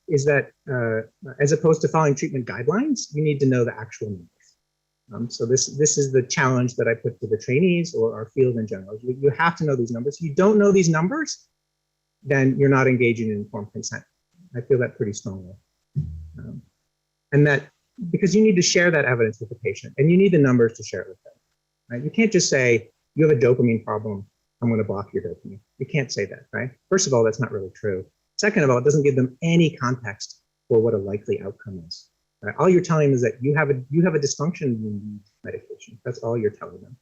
as opposed to following treatment guidelines, you need to know the actual numbers. So this is the challenge that I put to the trainees or our field in general. You have to know these numbers. If you don't know these numbers, then you're not engaging in informed consent. I feel that pretty strongly. And that because you need to share that evidence with the patient and you need the numbers to share it with them. Right? You can't just say, you have a dopamine problem, I'm going to block your dopamine. You can't say that, right? First of all, that's not really true. Second of all, it doesn't give them any context for what a likely outcome is. Right? All you're telling them is that you have a dysfunction, you need medication. That's all you're telling them.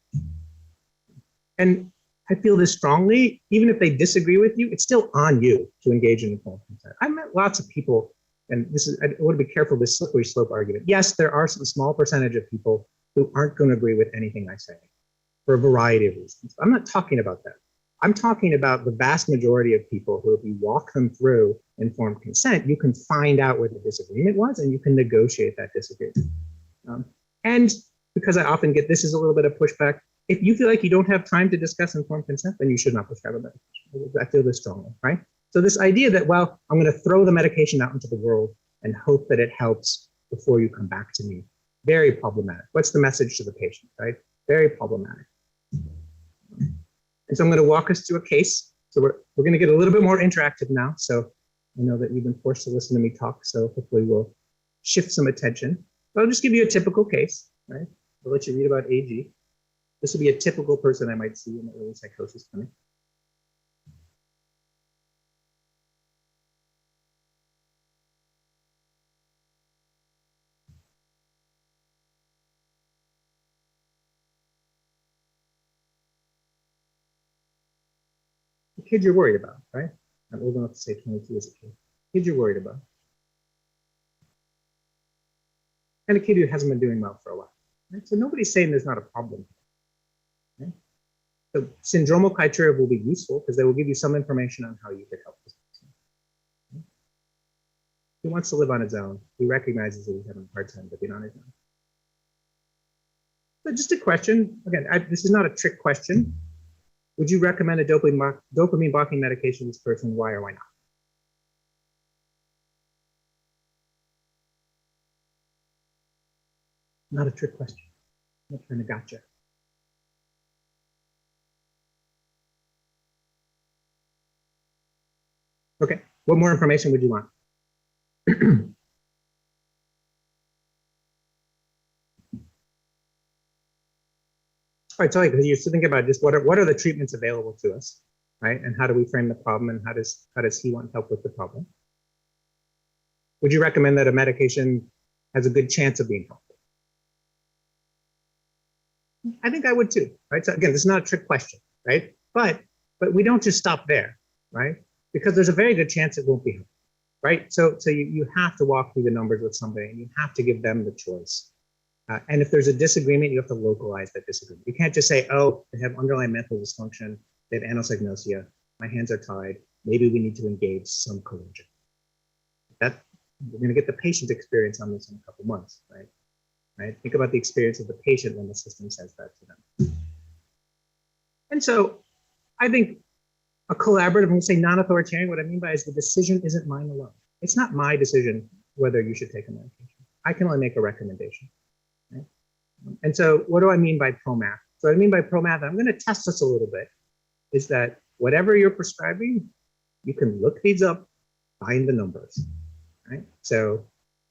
And I feel this strongly, even if they disagree with you, it's still on you to engage in informed consent. I met lots of people, and I want to be careful of this slippery slope argument. Yes, there are some small percentage of people who aren't going to agree with anything I say for a variety of reasons. I'm not talking about that. I'm talking about the vast majority of people who, if you walk them through informed consent, you can find out where the disagreement was and you can negotiate that disagreement. And because I often get this is a little bit of pushback, if you feel like you don't have time to discuss informed consent, then you should not prescribe a medication. I feel this strongly, right? So this idea that, well, I'm going to throw the medication out into the world and hope that it helps before you come back to me, very problematic. What's the message to the patient, right? Very problematic. And so I'm going to walk us through a case. So we're going to get a little bit more interactive now. So I know that you've been forced to listen to me talk, so hopefully we'll shift some attention. But I'll just give you a typical case, right? I'll let you read about AG. This would be a typical person I might see in the early psychosis clinic. The kid you're worried about, right? I'm old enough to say 22 as a kid. Kid you're worried about. And a kid who hasn't been doing well for a while. Right? So nobody's saying there's not a problem. Right? So syndromal criteria will be useful because they will give you some information on how you could help this person. Right? He wants to live on his own. He recognizes that he's having a hard time living on his own. So just a question. Again, this is not a trick question. Would you recommend a dopamine blocking medication to this person? Why or why not? Not a trick question. I'm not trying to gotcha. Okay, what more information would you want? All right, so because you're thinking about just what are the treatments available to us, right? And how do we frame the problem, and how does he want help with the problem? Would you recommend that a medication has a good chance of being helpful? I think I would too, right? So again, this is not a trick question, right? But we don't just stop there, right? Because there's a very good chance it won't be helpful, right? So you have to walk through the numbers with somebody, and you have to give them the choice. And if there's a disagreement, you have to localize that disagreement. You can't just say, oh, they have underlying mental dysfunction, they have anosognosia, my hands are tied, maybe we need to engage some coercion. We're going to get the patient experience on this in a couple months, right? Think about the experience of the patient when the system says that to them. And so I think a collaborative, I'm going to say non-authoritarian, what I mean by is the decision isn't mine alone. It's not my decision whether you should take a medication. I can only make a recommendation. Right? And so what do I mean by ProMath? So what I mean by ProMath, I'm going to test this a little bit, is that whatever you're prescribing, you can look these up, find the numbers, right? So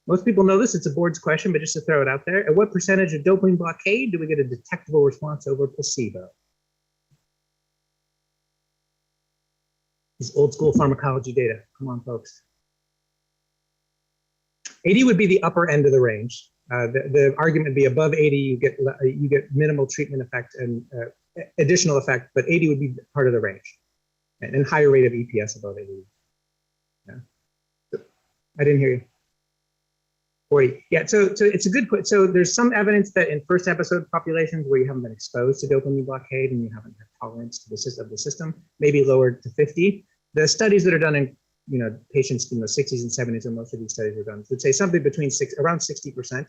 most people know this, it's a board's question, but just to throw it out there, at what percentage of dopamine blockade do we get a detectable response over placebo? This old school pharmacology data, come on folks. 80 would be the upper end of the range. The argument would be above 80, you get minimal treatment effect and additional effect, but 80 would be part of the range, and higher rate of EPS above 80. Yeah. I didn't hear you. 40. Yeah, so it's a good point. So there's some evidence that in first episode populations where you haven't been exposed to dopamine blockade and you haven't had tolerance to the system, maybe lowered to 50. The studies that are done in patients in the 60s and 70s, and most of these studies are done, would say something between around 60%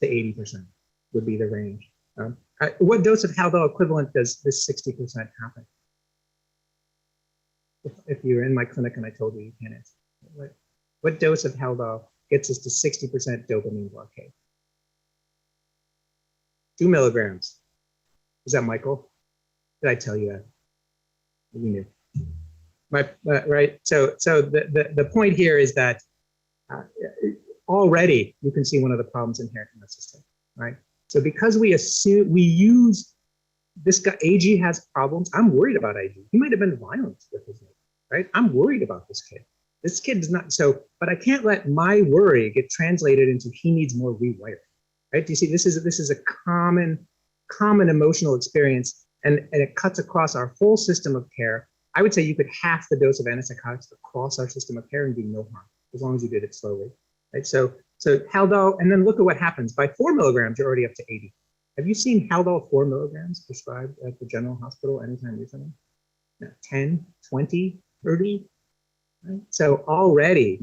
to 80% would be the range. What dose of Haldol equivalent does this 60% happen? if you're in my clinic and I told you you can't answer. What dose of Haldol gets us to 60% dopamine blockade? 2 milligrams. Is that Michael? Did I tell you that? You knew. Right. So the point here is that already you can see one of the problems inherent in the system, right? So because we use this guy, AG has problems. I'm worried about AG. He might have been violent with his neighbor, right? I'm worried about this kid. This kid does not, but I can't let my worry get translated into he needs more rewiring, right? Do you see, this is a common emotional experience, and it cuts across our whole system of care. I would say you could half the dose of antipsychotics across our system of care and do no harm, as long as you did it slowly, right? So Haldol, and then look at what happens. By 4 milligrams, you're already up to 80. Have you seen Haldol 4 milligrams prescribed at the general hospital anytime recently? No, 10, 20, 30? Right? So already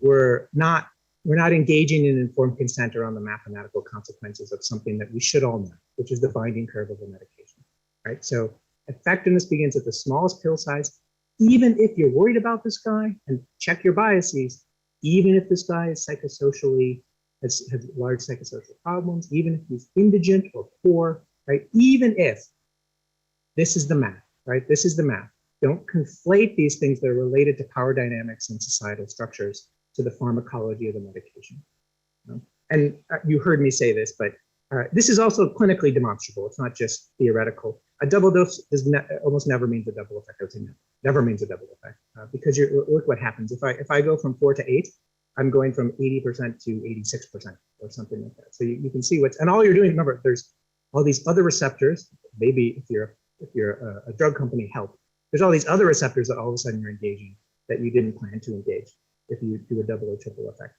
we're not engaging in informed consent around the mathematical consequences of something that we should all know, which is the binding curve of a medication, right? So effectiveness begins at the smallest pill size. Even if you're worried about this guy, and check your biases, even if this guy is psychosocially, has large psychosocial problems, even if he's indigent or poor, right? Even if this is the math, right? This is the math. Don't conflate these things that are related to power dynamics and societal structures to the pharmacology of the medication. And you heard me say this, but this is also clinically demonstrable. It's not just theoretical. A double dose almost never means a double effect. I would say never means a double effect because look what happens. If I go from 4 to 8, I'm going from 80% to 86% or something like that. So you can see and all you're doing. Remember, there's all these other receptors. Maybe if you're a drug company, help. There's all these other receptors that all of a sudden you're engaging that you didn't plan to engage if you do a double or triple effect.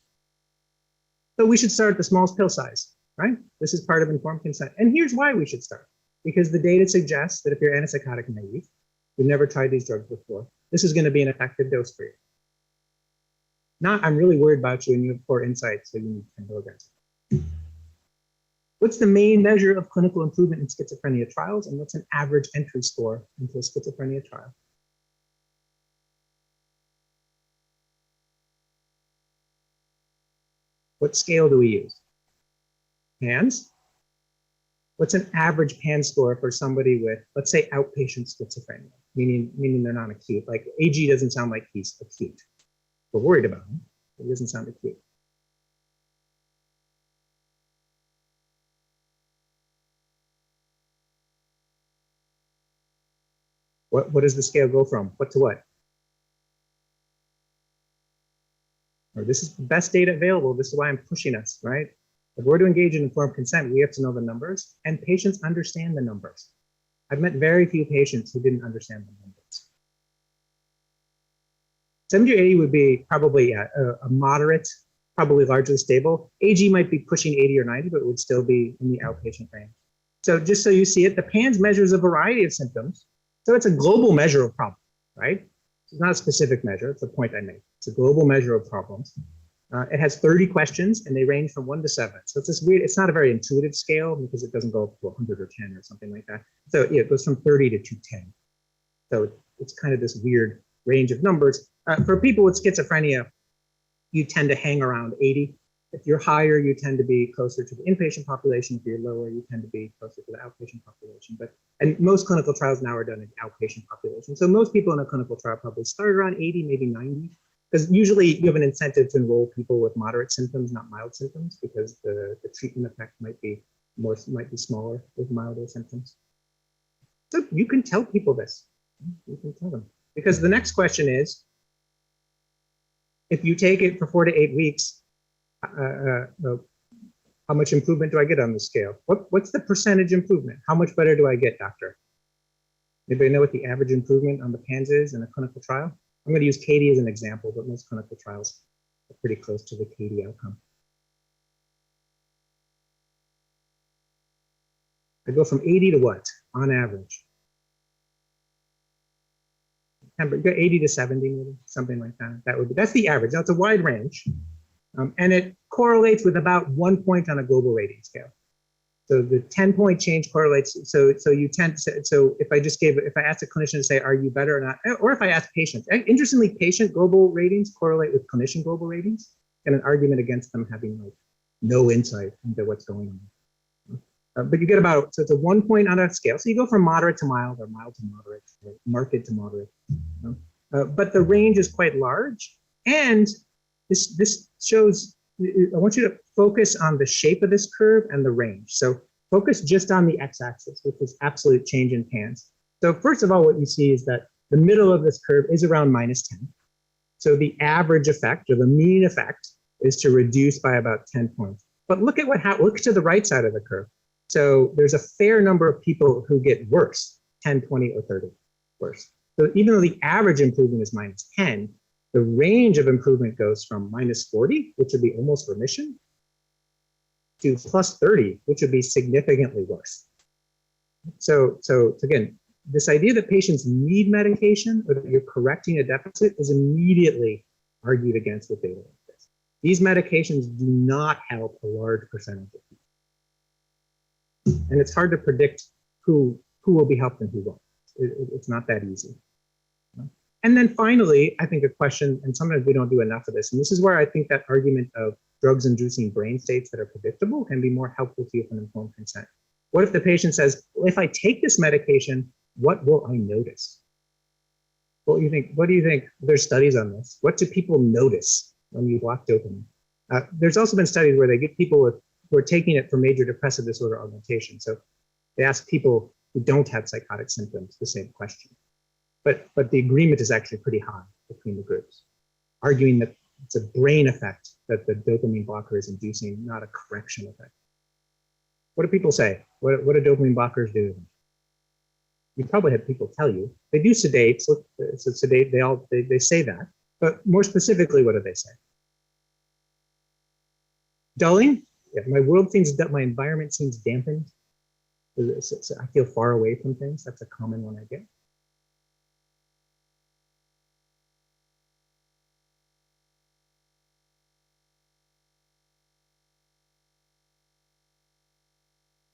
So we should start at the smallest pill size, right? This is part of informed consent. And here's why we should start. Because the data suggests that if you're antipsychotic naive, you've never tried these drugs before, this is going to be an effective dose for you. Not, I'm really worried about you and you have poor insight, so you need 10 milligrams. What's the main measure of clinical improvement in schizophrenia trials, and what's an average entry score into a schizophrenia trial? What scale do we use? PANS? What's an average PANS score for somebody with, let's say, outpatient schizophrenia, meaning they're not acute? Like AG doesn't sound like he's acute. We're worried about him, but he doesn't sound acute. What does the scale go from? What to what? Or this is the best data available. This is why I'm pushing us, right? If we're to engage in informed consent, we have to know the numbers, and patients understand the numbers. I've met very few patients who didn't understand the numbers. 70 or 80 would be probably a moderate, probably largely stable. AG might be pushing 80 or 90, but it would still be in the outpatient range. So just so you see it, the PANS measures a variety of symptoms. So it's a global measure of problems, right? It's not a specific measure. It's a point I made. It's a global measure of problems. It has 30 questions, and they range from 1 to 7. So it's this weird, it's not a very intuitive scale because it doesn't go up to 100 or 10 or something like that. So yeah, it goes from 30 to 210. So it's kind of this weird range of numbers. For people with schizophrenia, you tend to hang around 80. If you're higher, you tend to be closer to the inpatient population. If you're lower, you tend to be closer to the outpatient population. And most clinical trials now are done in the outpatient population. So most people in a clinical trial probably start around 80, maybe 90. Because usually you have an incentive to enroll people with moderate symptoms, not mild symptoms, because the treatment effect might be smaller with milder symptoms. So you can tell people this. You can tell them. Because the next question is, if you take it for 4 to 8 weeks, how much improvement do I get on the scale? What's the percentage improvement? How much better do I get, doctor? Anybody know what the average improvement on the PANS is in a clinical trial? I'm going to use Katie as an example, but most clinical trials are pretty close to the Katie outcome. I go from 80 to what, on average? 80 to 70, maybe, something like that. That's the average. That's a wide range. And it correlates with about 1 point on a global rating scale. So the 10-point change correlates. So you tend to, so if I asked a clinician to say, are you better or not? Or if I ask patients, interestingly, patient global ratings correlate with clinician global ratings, and an argument against them having like no insight into what's going on. But you get about, so it's a 1 point on a scale. So you go from moderate to mild, or mild to moderate, or marked to moderate. But the range is quite large. And this shows, I want you to focus on the shape of this curve and the range. So focus just on the x-axis, which is absolute change in PANSS. So first of all, what you see is that the middle of this curve is around -10. So the average effect, or the mean effect, is to reduce by about 10 points. But look at look to the right side of the curve. So there's a fair number of people who get worse, 10, 20, or 30 worse. So even though the average improvement is -10, the range of improvement goes from -40, which would be almost remission, to +30, which would be significantly worse. So again, this idea that patients need medication or that you're correcting a deficit is immediately argued against with data like this. These medications do not help a large percentage of people. And it's hard to predict who will be helped and who won't. It's not that easy. And then finally, I think a question, and sometimes we don't do enough of this, and this is where I think that argument of drugs inducing brain states that are predictable can be more helpful to you for informed consent. What if the patient says, well, if I take this medication, what will I notice? What do you think? There's studies on this. What do people notice when you block dopamine? There's also been studies where they get people who are taking it for major depressive disorder augmentation. So they ask people who don't have psychotic symptoms the same question. But the agreement is actually pretty high between the groups, arguing that it's a brain effect that the dopamine blocker is inducing, not a correction effect. What do people say? What do dopamine blockers do? You probably had people tell you. They do sedate, so sedate, they say that. But more specifically, what do they say? Dulling? Yeah, my environment seems dampened. So I feel far away from things. That's a common one I get.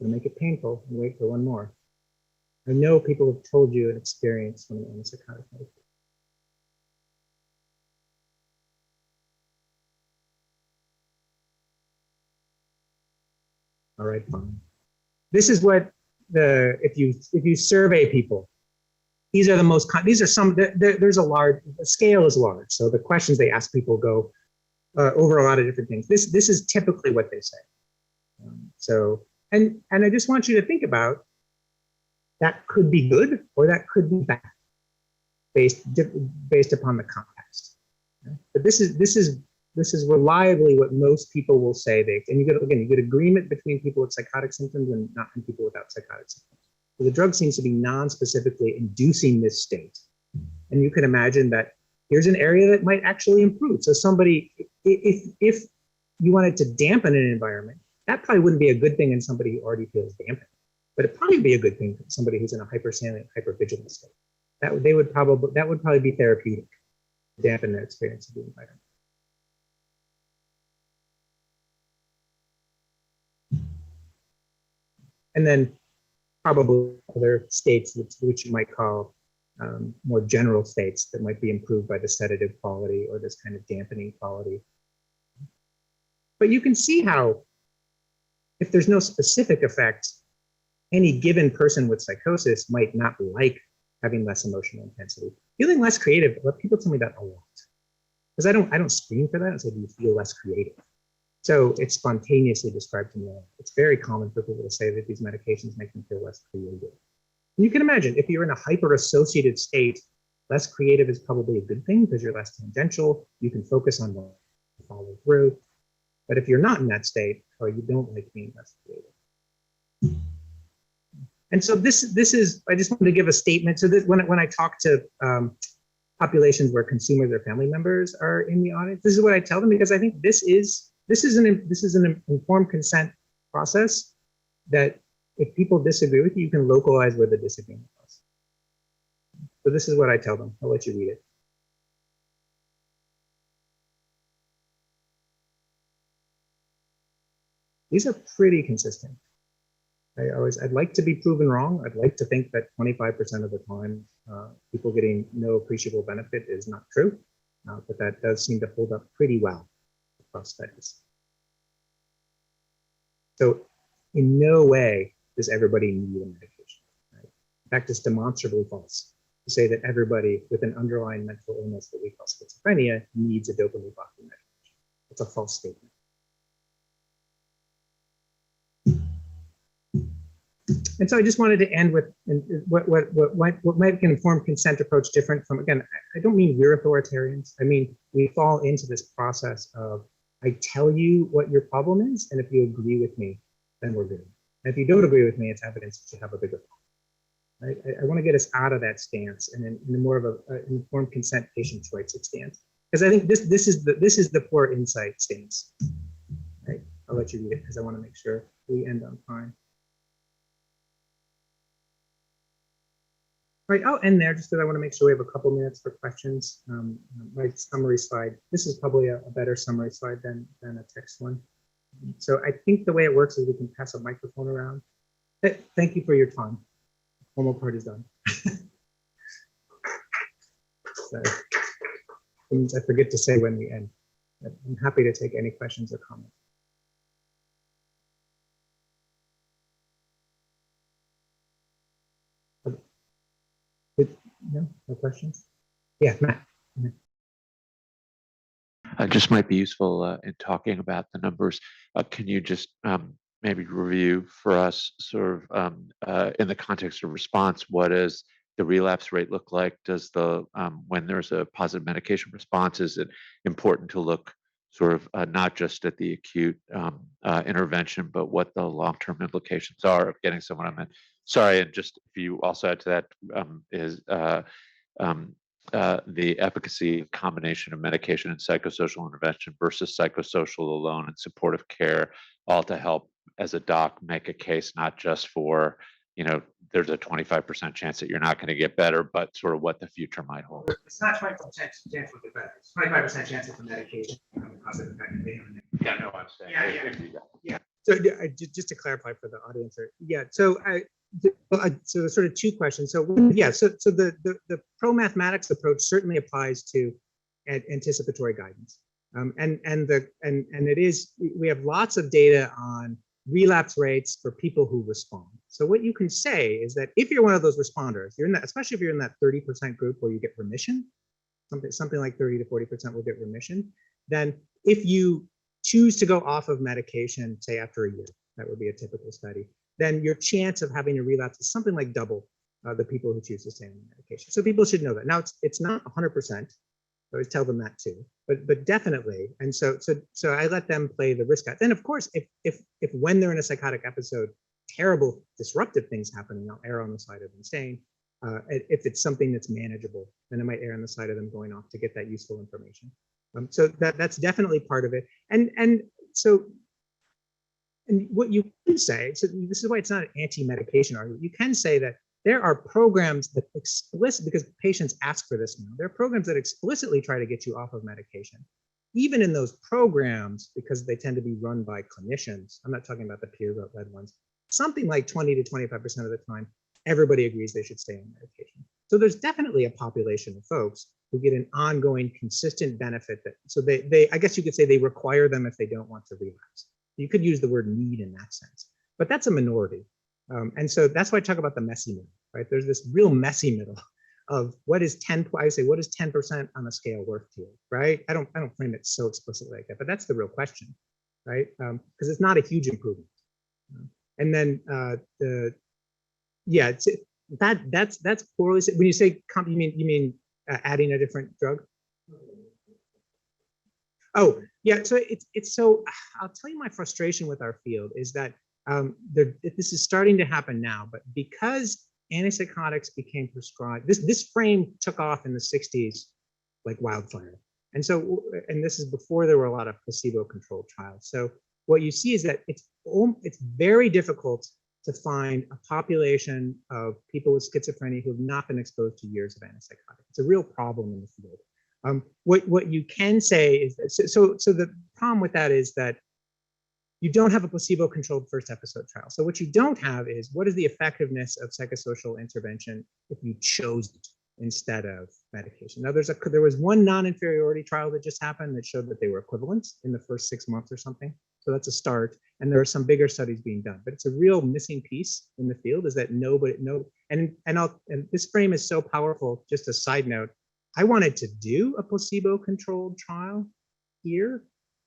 To make it painful and wait for one more. I know people have told you an experience when they're on a psychotic medication. All right, fine. This is what if you survey people, these are the most, there's a large, the scale is large. So the questions they ask people go over a lot of different things. This is typically what they say. And I just want you to think about that could be good or that could be bad based upon the context. But this is reliably what most people will say. And you get agreement between people with psychotic symptoms and not from people without psychotic symptoms. So the drug seems to be non-specifically inducing this state. And you can imagine that here's an area that might actually improve. So somebody, if you wanted to dampen an environment, that probably wouldn't be a good thing in somebody who already feels dampened, but it'd probably be a good thing for somebody who's in a hypersalient, hypervigilant state. That would probably be therapeutic, dampen their experience of the environment. And then probably other states which you might call more general states that might be improved by the sedative quality or this kind of dampening quality. But you can see how, if there's no specific effect, any given person with psychosis might not like having less emotional intensity. Feeling less creative, people tell me that a lot. Because I don't screen for that. I say, do you feel less creative? So it's spontaneously described to me. It's very common for people to say that these medications make them feel less creative. And you can imagine, if you're in a hyper-associated state, less creative is probably a good thing because you're less tangential. You can focus on what you follow through. But if you're not in that state, or you don't like being less creative. And so this is, I just wanted to give a statement. So that when I talk to populations where consumers or family members are in the audience, this is what I tell them, because I think this is an informed consent process that if people disagree with you, you can localize where the disagreement was. So this is what I tell them. I'll let you read it. These are pretty consistent. I'd like to be proven wrong. I'd like to think that 25% of the time, people getting no appreciable benefit is not true, but that does seem to hold up pretty well across studies. So in no way does everybody need a medication. Right? In fact, it's demonstrably false to say that everybody with an underlying mental illness that we call schizophrenia needs a dopamine blocking medication. It's a false statement. And so I just wanted to end with what might an informed consent approach different from, again, I don't mean we're authoritarians. I mean, we fall into this process of, I tell you what your problem is, and if you agree with me, then we're good. And if you don't agree with me, it's evidence that you have a bigger problem. Right? I want to get us out of that stance and in more of an informed consent patient choice stance. Because I think this is the poor insight stance. Right? I'll let you read it because I want to make sure we end on time. Right, I'll end there just because I want to make sure we have a couple minutes for questions. My summary slide, this is probably a better summary slide than a text one. So I think the way it works is we can pass a microphone around. Thank you for your time. The formal part is done. So, things I forget to say when we end. I'm happy to take any questions or comments. No questions? Yeah, Matt. Just might be useful in talking about the numbers. Can you just maybe review for us sort of in the context of response, what does the relapse rate look like? Does the, when there's a positive medication response, is it important to look sort of not just at the acute intervention, but what the long-term implications are of getting someone on med? Sorry, and just if you also add to that is the efficacy combination of medication and psychosocial intervention versus psychosocial alone and supportive care, all to help as a doc make a case not just for, you know, there's a 25% chance that you're not going to get better, but sort of what the future might hold. It's not 25% chance we'll get better. It's 25% chance of the medication having a positive effect. Yeah, no, I'm saying. Yeah. So just to clarify for the audience, so sort of two questions. So yeah, so the pro mathematics approach certainly applies to anticipatory guidance, and it is, we have lots of data on relapse rates for people who respond. So what you can say is that if you're one of those responders, you're in that, especially if you're in that 30% group where you get remission, something like 30 to 40% will get remission, then if you choose to go off of medication, say after a year, that would be a typical study, then your chance of having a relapse is something like double the people who choose to stay on the medication. So people should know that. Now it's not 100%. I always tell them that too, but definitely. And so I let them play the risk out. Then of course, if when they're in a psychotic episode, terrible disruptive things happening, I'll err on the side of them staying. If it's something that's manageable, then I might err on the side of them going off to get that useful information. So that's definitely part of it. And what you can say, so this is why it's not an anti-medication argument, you can say that there are programs that because patients ask for this now, there are programs that explicitly try to get you off of medication. Even in those programs, because they tend to be run by clinicians, I'm not talking about the peer-led ones, something like 20 to 25% of the time, everybody agrees they should stay on medication. So there's definitely a population of folks who get an ongoing, consistent benefit that, so they I guess you could say they require them if they don't want to relapse. You could use the word need in that sense, but that's a minority. And so that's why I talk about the messy middle, right? There's this real messy middle of what is 10, I say, what is 10% on a scale worth to you, right? I don't frame it so explicitly like that, but that's the real question, right? Because it's not a huge improvement. And then that's poorly, when you say, you mean adding a different drug? Oh, yeah, so it's so, I'll tell you my frustration with our field is that this is starting to happen now, but because antipsychotics became prescribed, this frame took off in the 60s like wildfire. And so, and this is before there were a lot of placebo-controlled trials. So what you see is that it's very difficult to find a population of people with schizophrenia who have not been exposed to years of antipsychotics. It's a real problem in the field. What you can say is that, so the problem with that is that you don't have a placebo-controlled first episode trial. So what you don't have is what is the effectiveness of psychosocial intervention if you chose it instead of medication. Now there was one non-inferiority trial that just happened that showed that they were equivalent in the first 6 months or something. So that's a start. And there are some bigger studies being done, but it's a real missing piece in the field is that and this frame is so powerful. Just a side note, I wanted to do a placebo-controlled trial here,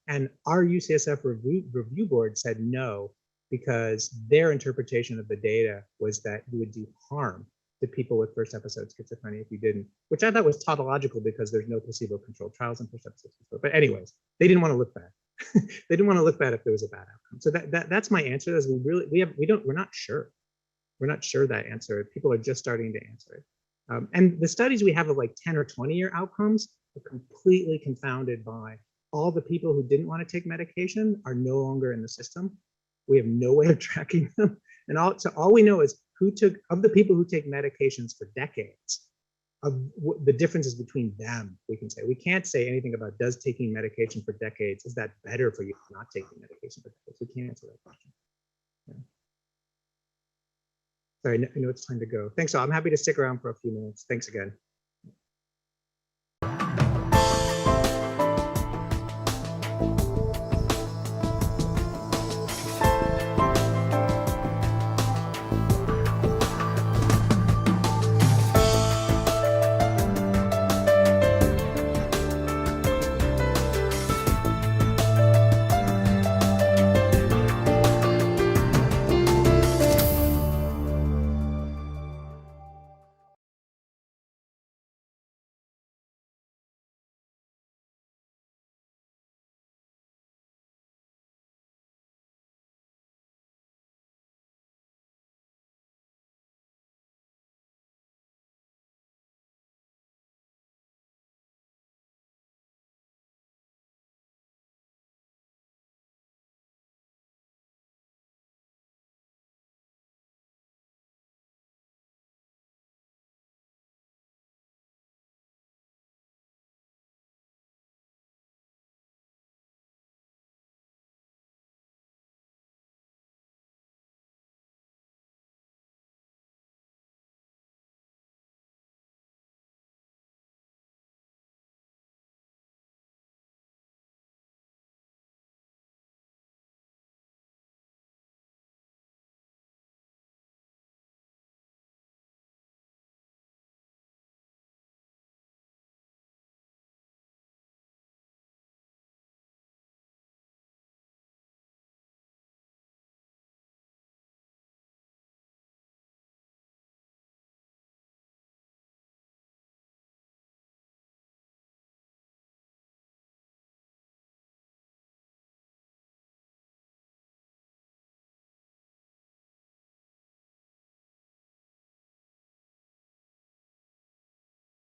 and our UCSF review board said no, because their interpretation of the data was that you would do harm to people with first episode schizophrenia if you didn't, which I thought was tautological because there's no placebo-controlled trials in first episode schizophrenia. But anyways, they didn't want to look bad. They didn't want to look bad if there was a bad outcome. So that's my answer. Is we're not sure. We're not sure that answer. People are just starting to answer it. And the studies we have of like 10 or 20-year outcomes are completely confounded by all the people who didn't want to take medication are no longer in the system. We have no way of tracking them. And all we know is of the people who take medications for decades, of the differences between them, we can say. We can't say anything about does taking medication for decades, is that better for you not taking medication for decades? We can't answer that question. Yeah. Sorry, I know it's time to go. Thanks all. I'm happy to stick around for a few minutes. Thanks again.